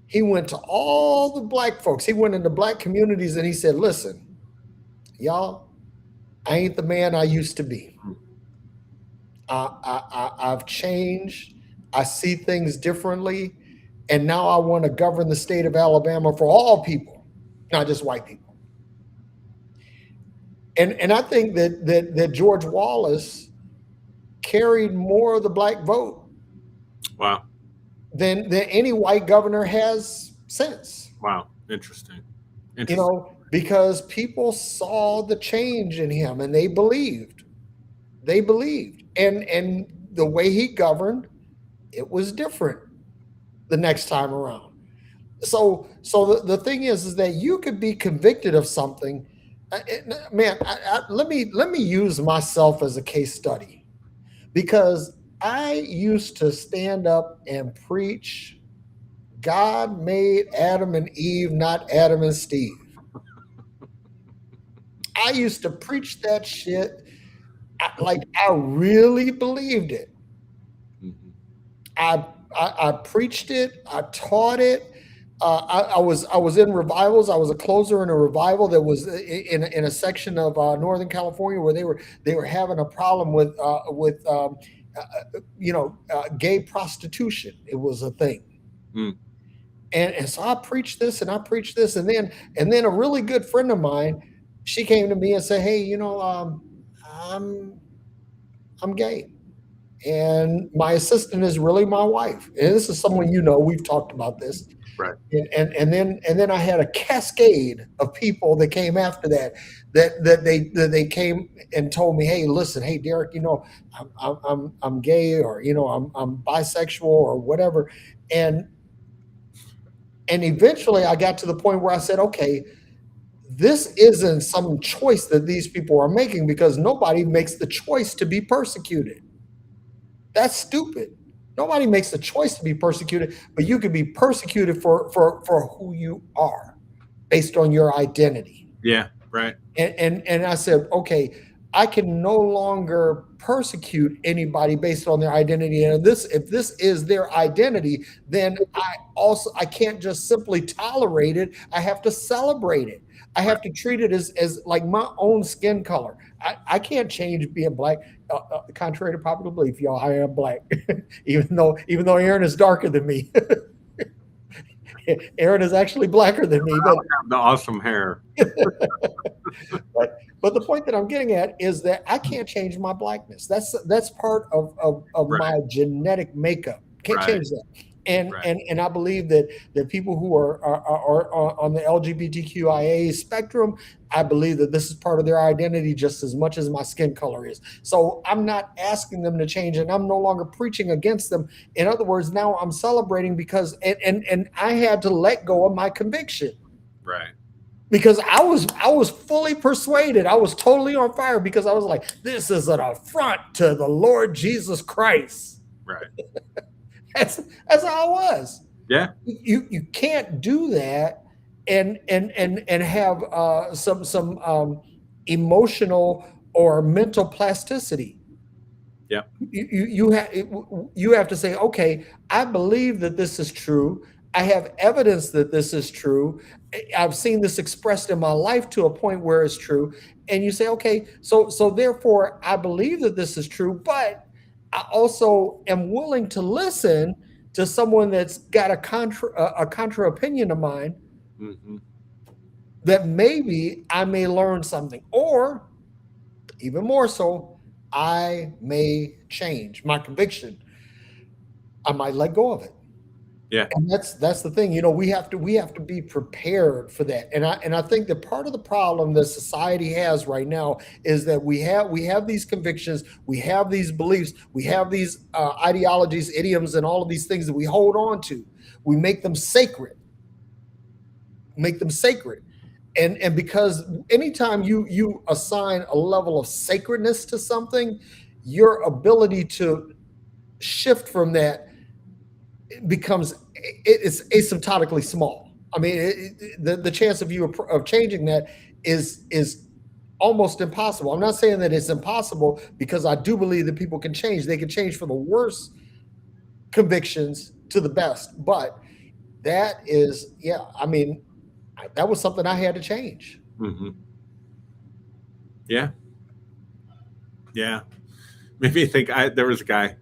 S2: he went to all the black folks. He went into black communities and he said, listen, y'all, I ain't the man I used to be. I've changed. I see things differently. And now I want to govern the state of Alabama for all people, not just white people. And I think that George Wallace carried more of the black vote.
S1: Wow.
S2: Than any white governor has since.
S1: Wow. Interesting.
S2: You know, because people saw the change in him and they believed. They believed. And the way he governed, it was different the next time around. So the thing is that you could be convicted of something. Man, let me use myself as a case study, because I used to stand up and preach, God made Adam and Eve, not Adam and Steve. I used to preach that shit like I really believed it. I preached it. I taught it. I was in revivals. I was a closer in a revival that was in a section of Northern California where they were having a problem with gay prostitution. It was a thing. And so I preached this and I preached this, and then a really good friend of mine, she came to me and said, hey, you know, I'm gay, and my assistant is really my wife. And this is someone, you know, we've talked about this.
S1: Right.
S2: And then I had a cascade of people that came after that they came and told me, hey, listen, hey, Derrick, you know, I'm gay, or, you know, I'm bisexual or whatever. And eventually I got to the point where I said, okay, this isn't some choice that these people are making, because nobody makes the choice to be persecuted. That's stupid. Nobody makes the choice to be persecuted, but you could be persecuted for who you are based on your identity.
S1: Yeah, right.
S2: And I said, okay, I can no longer persecute anybody based on their identity. And if this is their identity, then I can't just simply tolerate it. I have to celebrate it. I have to treat it as like my own skin color. I can't change being black. Contrary to popular belief, y'all, I am black, even though Aaron is darker than me. Aaron is actually blacker than me.
S1: But the awesome hair.
S2: But the point that I'm getting at is that I can't change my blackness. That's part of right. my genetic makeup. Can't right. change that. And right. and I believe that people who are on the LGBTQIA spectrum, I believe that this is part of their identity just as much as my skin color is. So I'm not asking them to change, and I'm no longer preaching against them. In other words, now I'm celebrating because and I had to let go of my conviction.
S1: Right.
S2: Because I was fully persuaded. I was totally on fire, because I was like, this is an affront to the Lord Jesus Christ.
S1: Right.
S2: That's how it was.
S1: Yeah.
S2: You can't do that and have some emotional or mental plasticity.
S1: Yeah.
S2: You have to say, okay, I believe that this is true. I have evidence that this is true. I've seen this expressed in my life to a point where it's true. And you say, okay, so therefore I believe that this is true, but I also am willing to listen to someone that's got a contra opinion of mine,
S1: Mm-hmm.
S2: that maybe I may learn something, or even more so, I may change my conviction. I might let go of it.
S1: Yeah.
S2: And that's the thing. We have to be prepared for that. And I think that part of the problem that society has right now is that we have these convictions, we have these beliefs, we have these ideologies, idioms, and all of these things that we hold on to. We make them sacred. And because anytime you assign a level of sacredness to something, your ability to shift from that becomes, it's asymptotically small. I mean, the chance of you of changing that is almost impossible. I'm not saying that it's impossible, because I do believe that people can change. They can change from the worst convictions to the best. But that is, yeah, I mean, that was something I had to change.
S1: Mm-hmm. Yeah. Yeah. Made me think. There was a guy,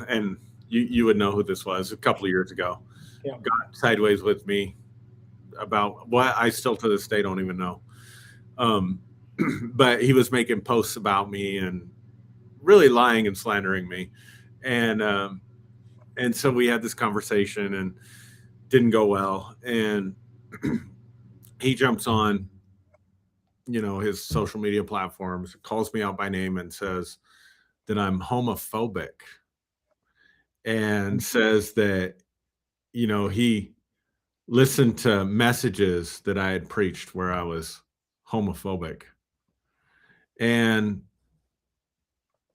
S1: and you would know who this was, a couple of years ago.
S2: Yeah.
S1: Got sideways with me about what I still to this day don't even know. Um, but he was making posts about me and really lying and slandering me, and and so we had this conversation and didn't go well. And he jumps on, his social media platforms, calls me out by name, and says that I'm homophobic, and says that he listened to messages that I had preached where I was homophobic. And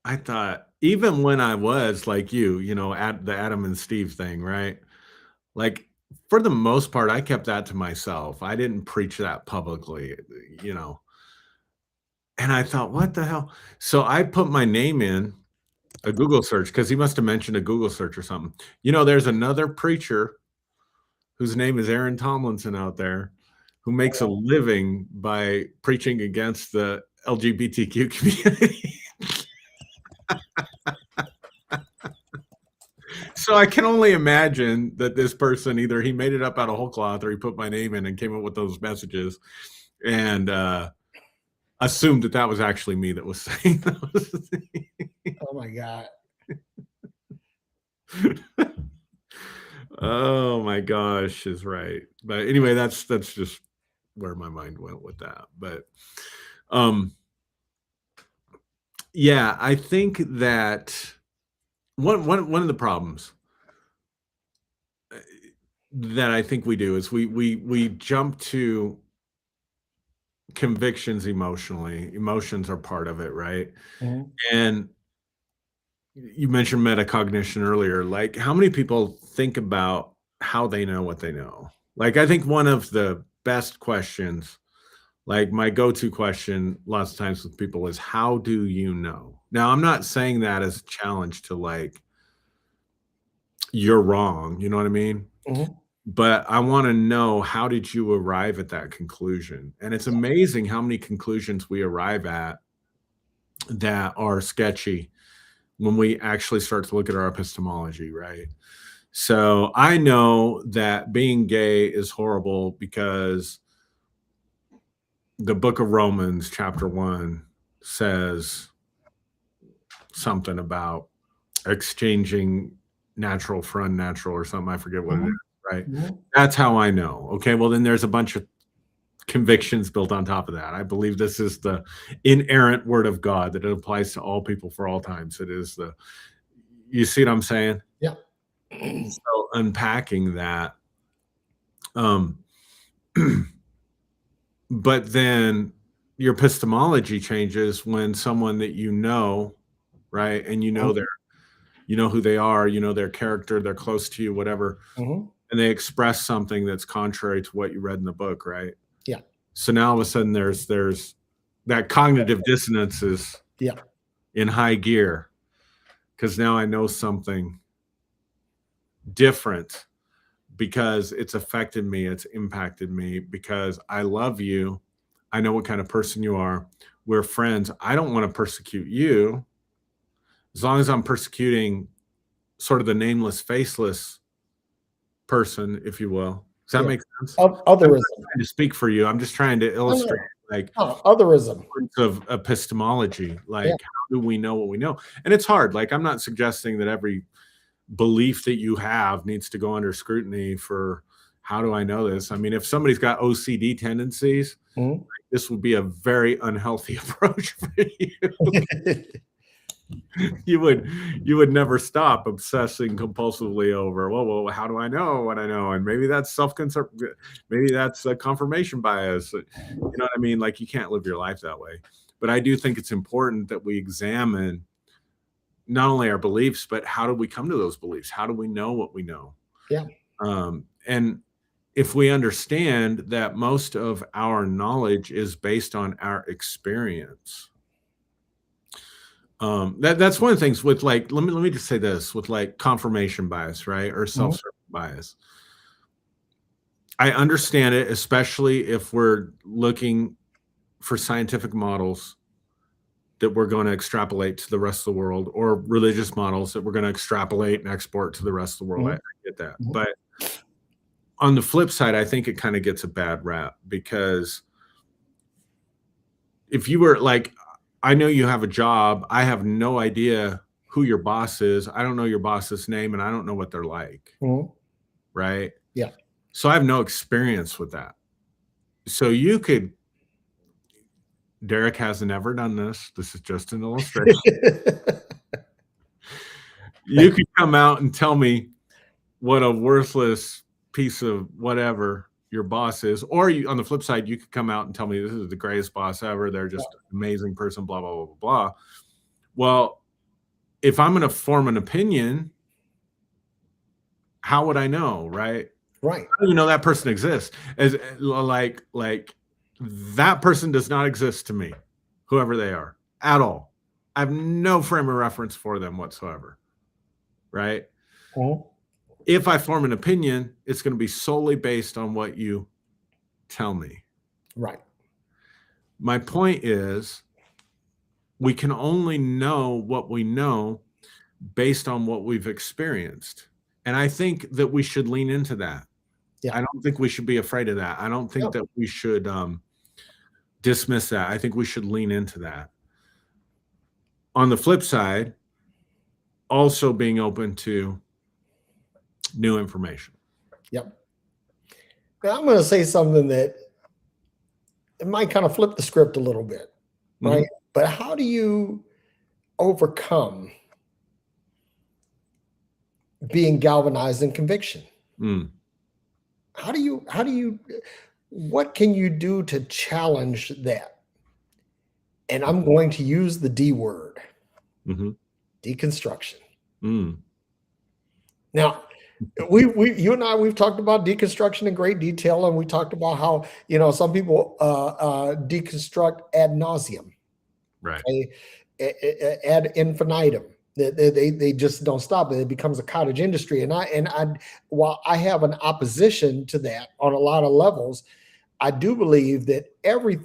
S1: I thought, even when I was like at the Adam and Steve thing, right? Like, for the most part, I kept that to myself. I didn't preach that publicly, you know. And I thought, what the hell? So I put my name in a Google search, because he must have mentioned a Google search or something. There's another preacher whose name is Aaron Tomlinson out there, who makes a living by preaching against the LGBTQ community. So I can only imagine that this person, either he made it up out of whole cloth, or he put my name in and came up with those messages, and assumed that that was actually me that was saying those.
S2: Oh my God.
S1: Oh my gosh, is right. But anyway, that's just where my mind went with that. But um yeah, I think that one of the problems that I think we do is we jump to convictions emotionally. Emotions are part of it, right?
S2: Mhm.
S1: And you mentioned metacognition earlier. Like, how many people think about how they know what they know? Like, I think one of the best questions, like my go-to question lots of times with people, is how do you know? Now, I'm not saying that as a challenge to, like, you're wrong, you know what I mean?
S2: Mhm.
S1: But I want to know, how did you arrive at that conclusion? And it's amazing how many conclusions we arrive at that are sketchy when we actually start to look at our epistemology, right? So I know that being gay is horrible because the book of Romans, chapter 1, says something about exchanging natural for unnatural or something. I forget what it is,
S2: Mhm.
S1: right?
S2: Mhm.
S1: That's how I know. Okay, well, then there's a bunch of convictions built on top of that. I believe this is the inerrant word of God, that it applies to all people for all times. It is you see what I'm saying?
S2: Yeah.
S1: So unpacking that, um, but then your epistemology changes when someone that right, and
S2: Mhm.
S1: their you know who they are, you know their character, they're close to you, whatever,
S2: Mhm.
S1: and they express something that's contrary to what you read in the book, right?
S2: Yeah.
S1: So now all of a sudden there's that cognitive dissonance is
S2: Yeah.
S1: in high gear because now I know something different because it's affected me, it's impacted me because I love you. I know what kind of person you are. We're friends. I don't want to persecute you as long as I'm persecuting sort of the nameless, faceless person, if you will. Does that
S2: Yeah.
S1: make sense? I'm not
S2: Otherism.
S1: trying to speak for you. I'm just trying to
S2: No,
S1: illustrate
S2: no,
S1: like
S2: no, otherism.
S1: of epistemology.
S2: Yeah.
S1: Like, how do we know what we know? And it's hard. Like, I'm not suggesting that every belief that you have needs to go under scrutiny for how do I know this? I mean, if somebody's got OCD tendencies,
S2: Mhm.
S1: this would be a very unhealthy approach for you. You would never stop obsessing compulsively over, well, how do I know what I know? And maybe that's self-concern, maybe that's a confirmation bias. You know what I mean? Like, you can't live your life that way. But I do think it's important that we examine not only our beliefs, but how do we come to those beliefs? How do we know what we know?
S2: Yeah.
S1: And if we understand that most of our knowledge is based on our experience, that's one of the things with, like, let me just say this, with like confirmation bias, right, or
S2: Mhm.
S1: self-serving bias. I understand it, especially if we're looking for scientific models that we're going to extrapolate to the rest of the world, or religious models that we're going to extrapolate and export to the rest of the world. I
S2: Mhm.
S1: get that.
S2: Mhm.
S1: But on the flip side, I think it kind of gets a bad rap because if you were like, I know you have a job, I have no idea who your boss is. I don't know your boss's name and I don't know what they're like.
S2: Mhm.
S1: Right.
S2: Yeah.
S1: So I have no experience with that. So you could, Derrick hasn't ever done this. This is just an illustration. You could come out and tell me what a worthless piece of whatever your boss is, or you, on the flip side, you could come out and tell me this is the greatest boss ever. They're just an amazing person, blah, blah, blah, blah, blah. Well, if I'm going to form an opinion, how would I know, right?
S2: Right.
S1: I don't even know that person exists. As like that person does not exist to me, whoever they are, at all. I have no frame of reference for them whatsoever, right?
S2: Mhm.
S1: If I form an opinion, it's going to be solely based on what you tell me.
S2: Right.
S1: My point is, we can only know what we know based on what we've experienced. And I think that we should lean into that.
S2: Yeah.
S1: I don't think we should be afraid of that. I don't think
S2: Yeah.
S1: that we should dismiss that. I think we should lean into that. On the flip side, also being open to new information.
S2: Yep. Now I'm going to say something that it might kind of flip the script a little bit, right?
S1: Mhm.
S2: But how do you overcome being galvanized in conviction?
S1: Mm.
S2: What can you do to challenge that? And I'm going to use the D word,
S1: Mhm.
S2: deconstruction.
S1: Mm.
S2: Now, you and I, we've talked about deconstruction in great detail, and we talked about how, some people deconstruct ad nauseum,
S1: Right.
S2: okay, ad infinitum. They just don't stop it. It becomes a cottage industry. While I have an opposition to that on a lot of levels, I do believe that every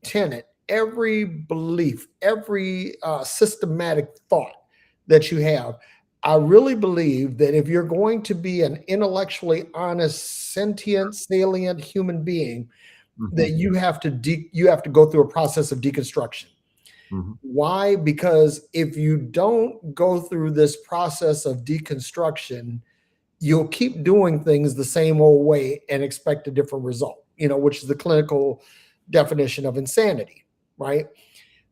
S2: tenet, every belief, every systematic thought that you have, I really believe that if you're going to be an intellectually honest, sentient, salient human being, that
S1: Mhm.
S2: you have to go through a process of deconstruction.
S1: Mhm.
S2: Why? Because if you don't go through this process of deconstruction, you'll keep doing things the same old way and expect a different result, which is the clinical definition of insanity, right?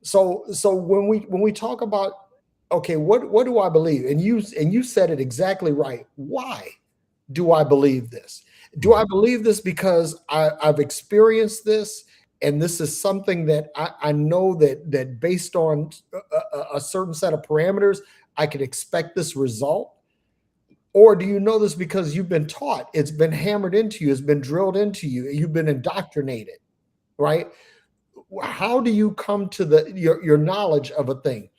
S2: So when we talk about, okay, what do I believe? And you said it exactly right. Why do I believe this? Do I believe this because I've experienced this and this is something that I know that based on a certain set of parameters, I could expect this result? Or do you know this because you've been taught, it's been hammered into you, it's been drilled into you, you've been indoctrinated, right? How do you come to your knowledge of a thing?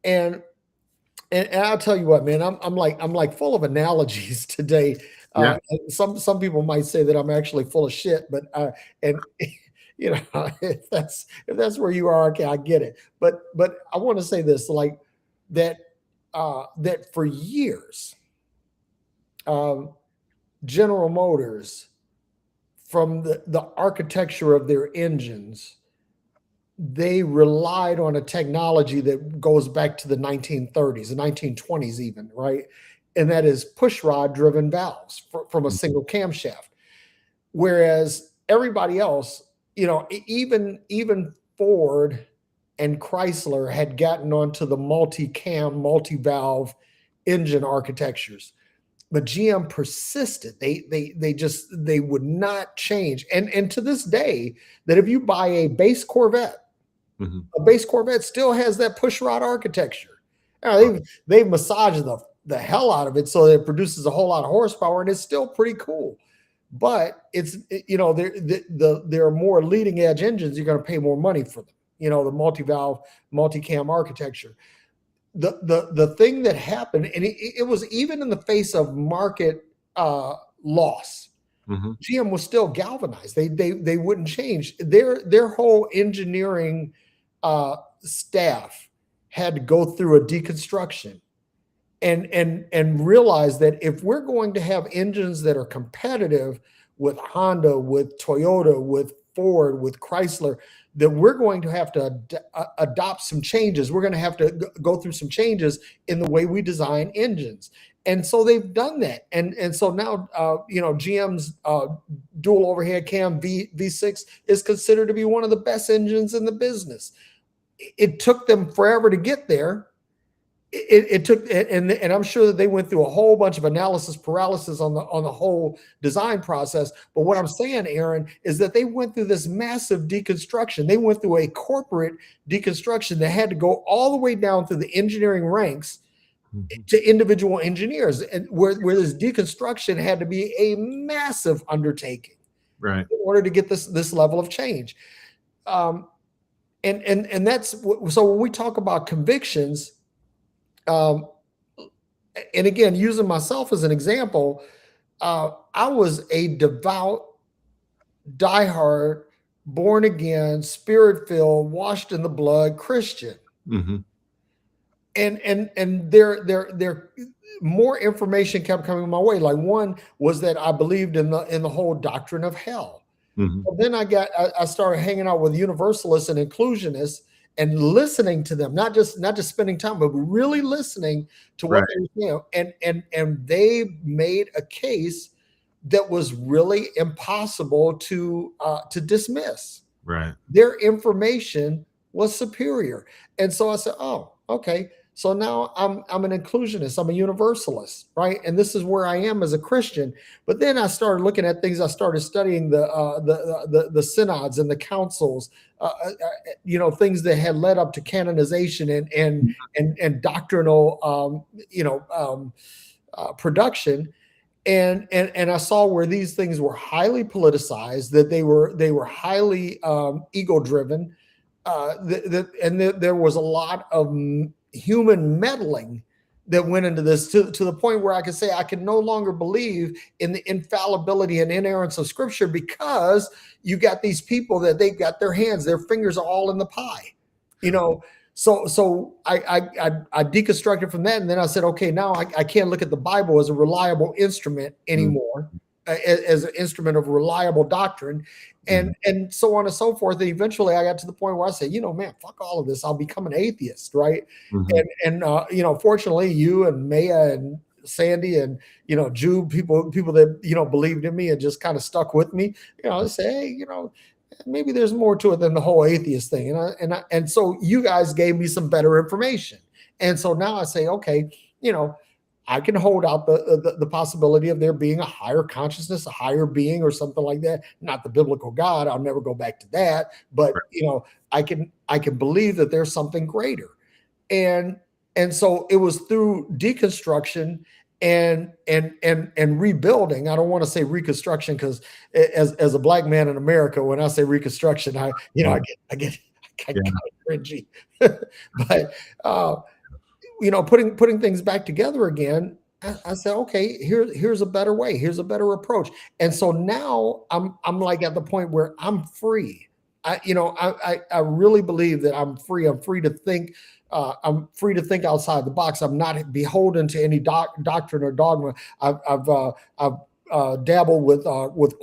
S2: And and I'll tell you what, man, I'm like full of analogies today.
S1: Yeah.
S2: Some people might say that I'm actually full of shit, but and you know, if that's where you are, okay, I get it. But I want to say this, like that that for years, um, General Motors, from the architecture of their engines, they relied on a technology that goes back to the 1930s, the 1920s, even, right? And that is push rod driven valves from a
S1: Mhm.
S2: single camshaft. Whereas everybody else, even Ford and Chrysler had gotten onto the multi-cam, multi-valve engine architectures, but GM persisted. They would not change. And to this day, that if you buy
S1: Mhm.
S2: a base Corvette still has that push rod architecture. They've massaged the hell out of it so that it produces a whole lot of horsepower, and it's still pretty cool. But it's there are more leading edge engines. You're going to pay more money for them. The multi-valve, multi-cam architecture. The thing that happened, and it was even in the face of market loss.
S1: Mhm.
S2: GM was still galvanized. They wouldn't change. Their whole engineering staff had to go through a deconstruction and realize that if we're going to have engines that are competitive with Honda, with Toyota, with Ford, with Chrysler, that we're going to have to adopt some changes. We're going to have to go through some changes in the way we design engines. And so they've done that. And so now, GM's dual overhead cam V6 is considered to be one of the best engines in the business. It took them forever to get there. It took, and I'm sure that they went through a whole bunch of analysis paralysis on the whole design process. But what I'm saying, Aaron, is that they went through this massive deconstruction. They went through a corporate deconstruction that had to go all the way down through the engineering ranks
S1: Mhm.
S2: to individual engineers, and where this deconstruction had to be a massive undertaking
S1: Right.
S2: in order to get this level of change. Um, and that's so when we talk about convictions. Um, and again, using myself as an example, I was a devout, diehard, born again, spirit filled, washed in the blood Christian.
S1: Mhm.
S2: And there more information kept coming my way. Like, one was that I believed in the whole doctrine of hell.
S1: Mhm.
S2: But then I started hanging out with universalists and inclusionists and listening to them, not just spending time, but really listening to what
S1: Right.
S2: they were saying. And they made a case that was really impossible to dismiss.
S1: Right.
S2: Their information was superior. And so I said, oh, okay. So now I'm an inclusionist, I'm a universalist, right? And this is where I am as a Christian. But then I started looking at things. I started studying the synods and the councils, things that had led up to canonization and doctrinal, production. And I saw where these things were highly politicized, that they were highly ego driven, there was a lot of human meddling that went into this, to the point where I could say I can no longer believe in the infallibility and inerrance of Scripture, because you got these people that they've got their fingers are all in the pie, you know. So I deconstructed from that, and then I said, okay, now I can't look at the Bible as a reliable instrument
S1: Mhm.
S2: anymore, as an instrument of reliable doctrine,
S1: Mhm.
S2: and so on and so forth. And eventually I got to the point where I said, man, fuck all of this. I'll become an atheist, right?
S1: Mhm.
S2: And fortunately, you and Maya and Sandy and Jude, people that believed in me and just kind of stuck with me. I say, hey, maybe there's more to it than the whole atheist thing. And so you guys gave me some better information. And so now I say, okay, I can hold out the possibility of there being a higher consciousness, a higher being, or something like that. Not the biblical God. I'll never go back to that. But
S1: Right.
S2: I can believe that there's something greater. And so it was through deconstruction and rebuilding. I don't want to say reconstruction, because as a black man in America, when I say reconstruction, I get kind
S1: Yeah.
S2: of cringy. But putting things back together again, I said, okay, here's a better way, here's a better approach. And so now I'm like at the point where I'm free. I really believe that I'm free. I'm free to think. I'm free to think outside the box. I'm not beholden to any doctrine or dogma. I've dabbled with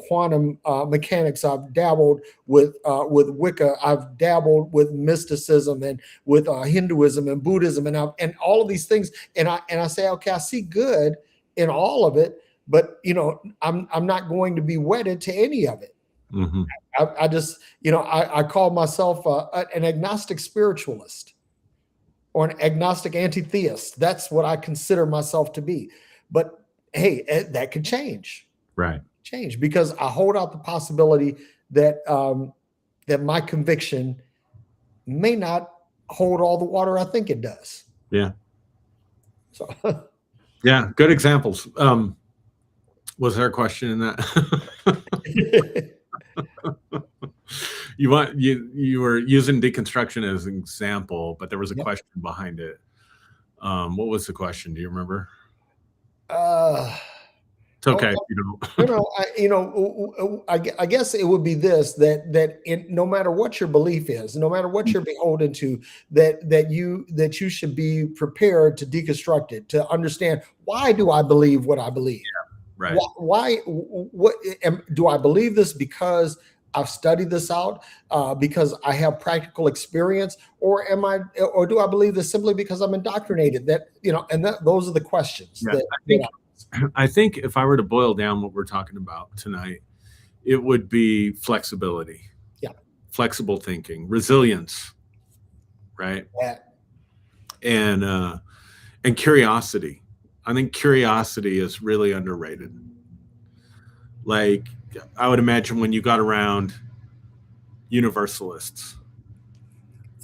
S2: quantum mechanics. I've dabbled with Wicca. I've dabbled with mysticism and with Hinduism and Buddhism and all of these things. And I say, okay, I see good in all of it, but I'm not going to be wedded to any of it.
S1: Mm-hmm.
S2: I just, I call myself an agnostic spiritualist or an agnostic anti-theist. That's what I consider myself to be. But hey, that could change.
S1: Right.
S2: Change, because I hold out the possibility that that my conviction may not hold all the water I think it does.
S1: Yeah.
S2: So
S1: Yeah, good examples. Was there a question in that? You were using deconstruction as an example, but there was a
S2: Yep.
S1: question behind it. What was the question? Do you remember? It's okay.
S2: Oh,
S1: If you don't.
S2: I guess it would be this, that no matter what your belief is, no matter what you're beholden to, that you should be prepared to deconstruct it, to understand, why do I believe what I believe?
S1: Right.
S2: What do I believe this because I've studied this out, because I have practical experience, or do I believe this simply because I'm indoctrinated? Those are the questions
S1: Yeah,
S2: that
S1: I think if I were to boil down what we're talking about tonight, it would be flexibility.
S2: Yeah.
S1: Flexible thinking, resilience, right?
S2: Yeah.
S1: And curiosity. I think curiosity is really underrated. Like, I would imagine when you got around universalists,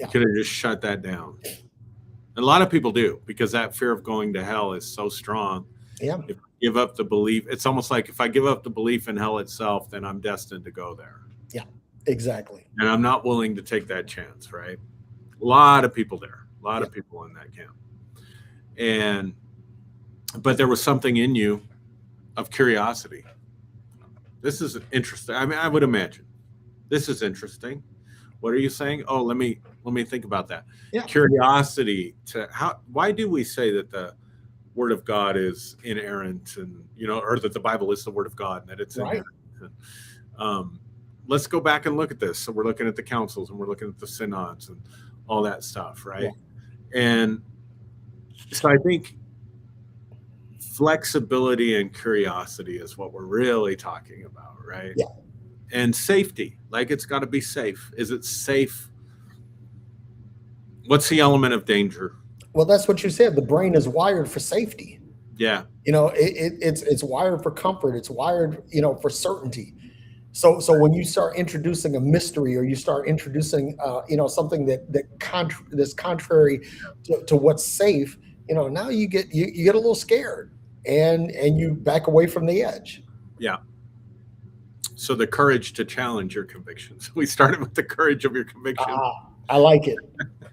S1: you could have just shut that down. And a lot of people do, because that fear of going to hell is so strong.
S2: Yeah.
S1: If I give up the belief, it's almost like if I give up the belief in hell itself, then I'm destined to go there.
S2: Yeah, exactly.
S1: And I'm not willing to take that chance, right? A lot of people there, a lot of people in that camp. But there was something in you of curiosity. This is interesting. I mean, I would imagine this is interesting. What are you saying? Oh, let me think about that.
S2: Yeah.
S1: Curiosity to why do we say that the Word of God is inerrant, and or that the Bible is the Word of God and that it's
S2: right.
S1: inerrant? Let's go back and look at this. So we're looking at the councils and we're looking at the synods and all that stuff, right? Yeah. And so I think flexibility and curiosity is what we're really talking about, right?
S2: Yeah.
S1: And safety, like, it's got to be safe. Is it safe? What's the element of danger?
S2: Well, that's what you said. The brain is wired for safety.
S1: Yeah.
S2: It's wired for comfort. It's wired, for certainty. So when you start introducing a mystery, or you start introducing, something that's contrary to what's safe, now you get a little scared, and you back away from the edge.
S1: Yeah. So the courage to challenge your convictions. We started with the courage of your conviction.
S2: I like it.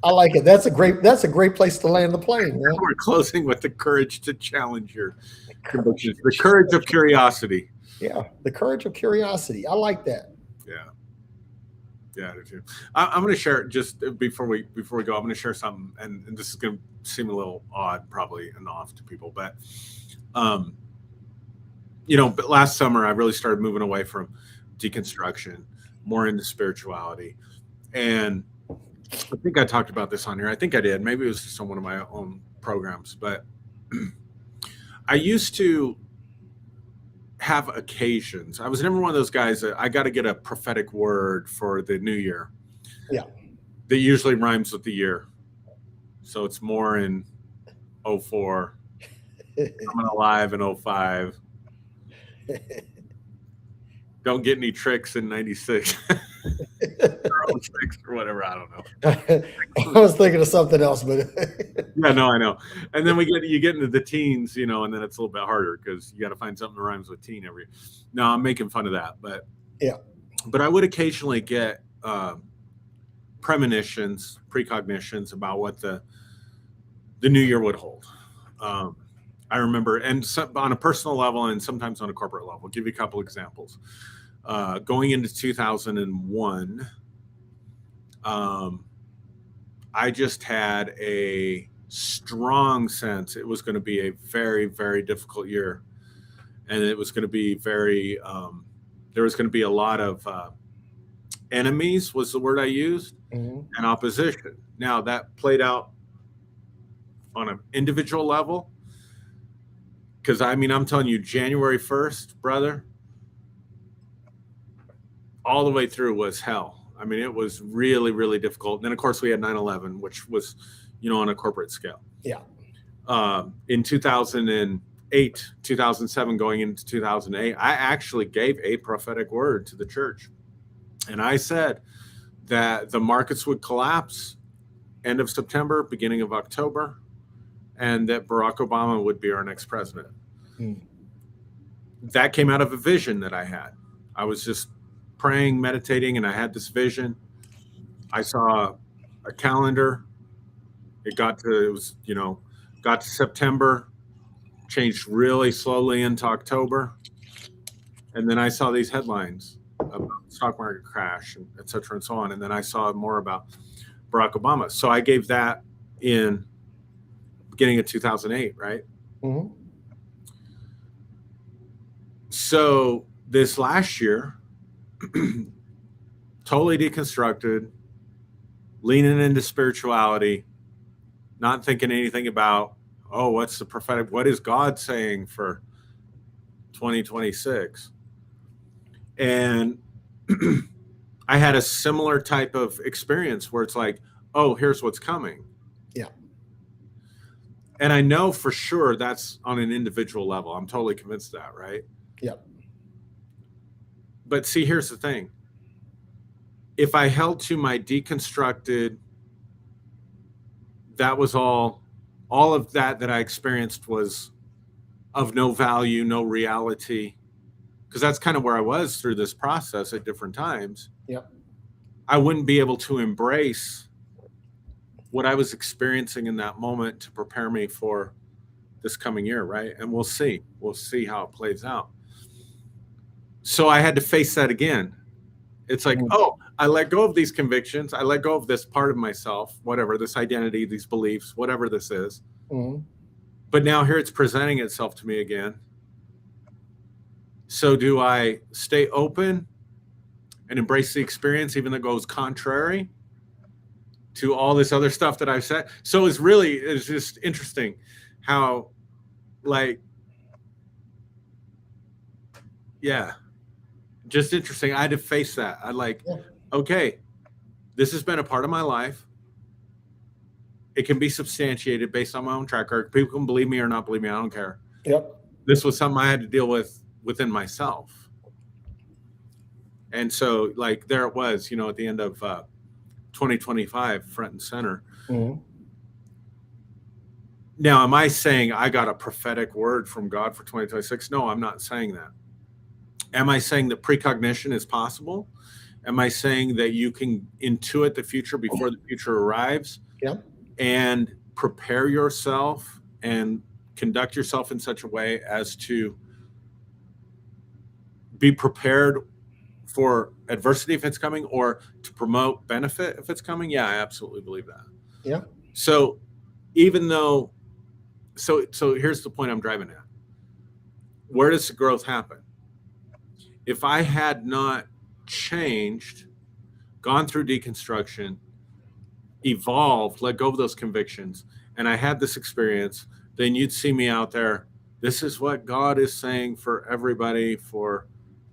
S2: I like it. That's a great place to land the plane, man.
S1: We're closing with the courage to challenge your convictions. The courage of curiosity.
S2: Yeah, the courage of curiosity. I like that.
S1: Yeah, I do too. I'm going to share, just before we go, I'm going to share something, and this is going to seem a little odd, probably, and off to people, but but last summer I really started moving away from deconstruction, more into spirituality, and I think I talked about this on here. I think I did. Maybe it was just on one of my own programs, but I used to have occasions. I was never one of those guys that I got to get a prophetic word for the new year.
S2: Yeah.
S1: That usually rhymes with the year. So it's more in 04 coming alive in 05. Don't get any tricks in 96. Or 06 or whatever. I don't know.
S2: I was thinking of something else, but
S1: Yeah, no, I know. And then you get into the teens, you know, and then it's a little bit harder because you got to find something that rhymes with teen every. No, I'm making fun of that,
S2: yeah.
S1: but I would occasionally get premonitions, precognitions about what the new year would hold. I remember, and on a personal level and sometimes on a corporate level. I'll give you a couple examples. Going into 2001, I just had a strong sense it was going to be a very, very difficult year. And it was going to be there was going to be a lot of enemies, was the word I used, and opposition. Now, that played out on an individual level. Because, I mean, I'm telling you, January 1st, brother, all the way through was hell. I mean, it was really, really difficult. And then, of course, we had 9/11, which was, you know, on a corporate scale.
S2: Yeah.
S1: In 2008, 2007, going into 2008, I actually gave a prophetic word to the church. And I said that the markets would collapse end of September, beginning of October, and that Barack Obama would be our next president. That came out of a vision that I had. I was just praying, meditating, and I had this vision. I saw a calendar. It got to September, changed really slowly into October. And then I saw these headlines about the stock market crash, and et cetera, and so on. And then I saw more about Barack Obama. So I gave that in beginning of 2008, right?
S2: Mm-hmm.
S1: So this last year, totally deconstructed, leaning into spirituality, not thinking anything about, oh, what's the prophetic, what is God saying for 2026? And I had a similar type of experience where it's like, oh, here's what's coming.
S2: Yeah.
S1: And I know for sure that's on an individual level. I'm totally convinced of that, right?
S2: Yeah.
S1: But see, here's the thing. If I held to my deconstructed, that was all of that I experienced was of no value, no reality, because that's kind of where I was through this process at different times.
S2: Yep.
S1: I wouldn't be able to embrace what I was experiencing in that moment to prepare me for this coming year, right? And we'll see how it plays out. So I had to face that again. It's like, oh, I let go of these convictions. I let go of this part of myself, whatever, this identity, these beliefs, whatever this is.
S2: Mm-hmm.
S1: But now here it's presenting itself to me again. So do I stay open and embrace the experience, even though it goes contrary to all this other stuff that I've said? So it's just interesting how, like, yeah, just interesting. I had to face that. Okay, this has been a part of my life. It can be substantiated based on my own track record. People can believe me or not believe me. I don't care.
S2: Yep.
S1: This was something I had to deal with within myself. And so, like, there it was, at the end of 2025, front and center.
S2: Mm-hmm.
S1: Now, am I saying I got a prophetic word from God for 2026? No, I'm not saying that. Am I saying that precognition is possible? Am I saying that you can intuit the future before the future arrives?
S2: Yep.
S1: And prepare yourself and conduct yourself in such a way as to be prepared for adversity if it's coming, or to promote benefit if it's coming? Yeah, I absolutely believe that.
S2: Yeah.
S1: So even though, so here's the point I'm driving at. Where does the growth happen? If I had not changed, gone through deconstruction, evolved, let go of those convictions, and I had this experience, then you'd see me out there. This is what God is saying for everybody for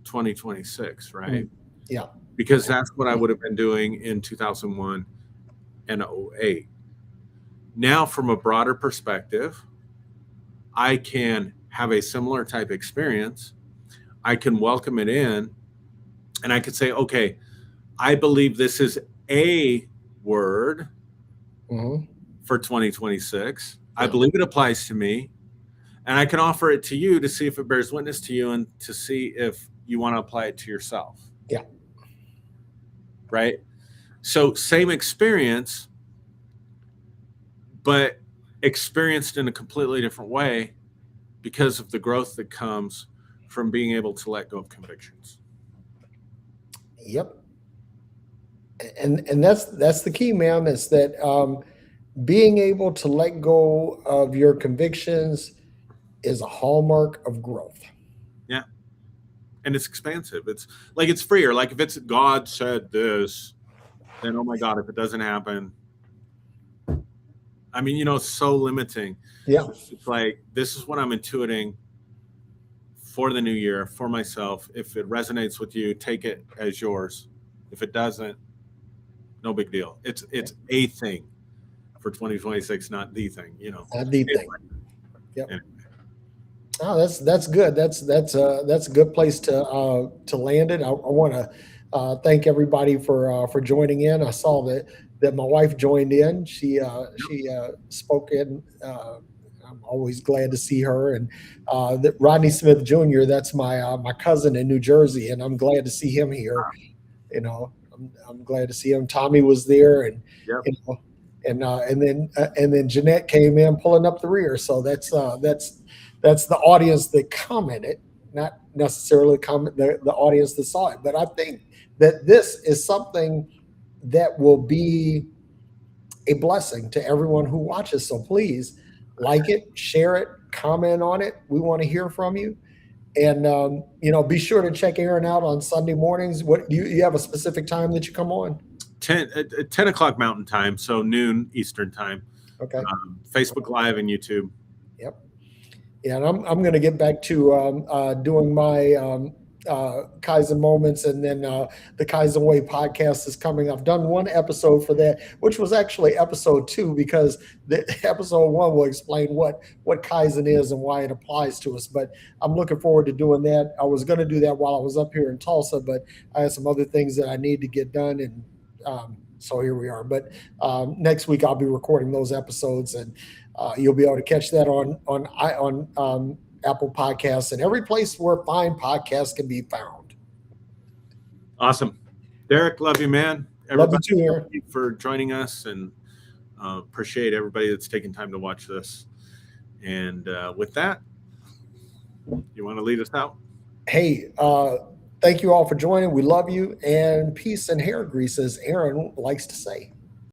S1: 2026, right?
S2: Yeah.
S1: Because that's what I would have been doing in 2001 and 2008. Now, from a broader perspective, I can have a similar type experience. I can welcome it in, and I could say, okay, I believe this is a word for 2026. I
S2: Yeah.
S1: believe it applies to me, and I can offer it to you to see if it bears witness to you and to see if you want to apply it to yourself.
S2: Yeah.
S1: Right? So, same experience, but experienced in a completely different way because of the growth that comes from being able to let go of convictions.
S2: Yep. And that's the key, man, is that being able to let go of your convictions is a hallmark of growth.
S1: Yeah. And it's expansive. It's like it's freer. Like if it's God said this, then oh my God, if it doesn't happen, I mean, it's so limiting.
S2: Yeah.
S1: It's like this is what I'm intuiting for the new year for myself. If it resonates with you, take it as yours. If it doesn't, no big deal. It's a thing for 2026, not the thing.
S2: Not the thing. Yep.
S1: Anyway.
S2: Oh, that's good. That's a good place to land it. I want to thank everybody for joining in. I saw that my wife joined in. She spoke in. I'm always glad to see her. And that Rodney Smith Jr. That's my cousin in New Jersey, and I'm glad to see him here. I'm glad to see him. Tommy was there, and
S1: Yep.
S2: And then Jeanette came in pulling up the rear. So that's the audience that commented, not necessarily the audience that saw it. But I think that this is something that will be a blessing to everyone who watches. So please like it, share it, comment on it. We want to hear from you. And be sure to check Aaron out on Sunday mornings. What do you have a specific time that you come on?
S1: 10 o'clock Mountain Time, so noon Eastern Time.
S2: Okay.
S1: Facebook Live and YouTube.
S2: Yep. Yeah, and I'm going to get back to doing my Kaizen moments, and then the Kaizen Way podcast is coming. I've done one episode for that, which was actually episode 2, because the episode 1 will explain what Kaizen is and why it applies to us. But I'm looking forward to doing that. I was going to do that while I was up here in Tulsa, but I had some other things that I need to get done, and so here we are. But next week I'll be recording those episodes, and you'll be able to catch that on Apple Podcasts and every place where fine podcasts can be found.
S1: Awesome. Derrick, love you, man.
S2: Love you too, Aaron.
S1: Thank you for joining us, and appreciate everybody that's taking time to watch this. And with that, you want to lead us out?
S2: Hey, thank you all for joining. We love you, and peace and hair grease, as Aaron likes to say.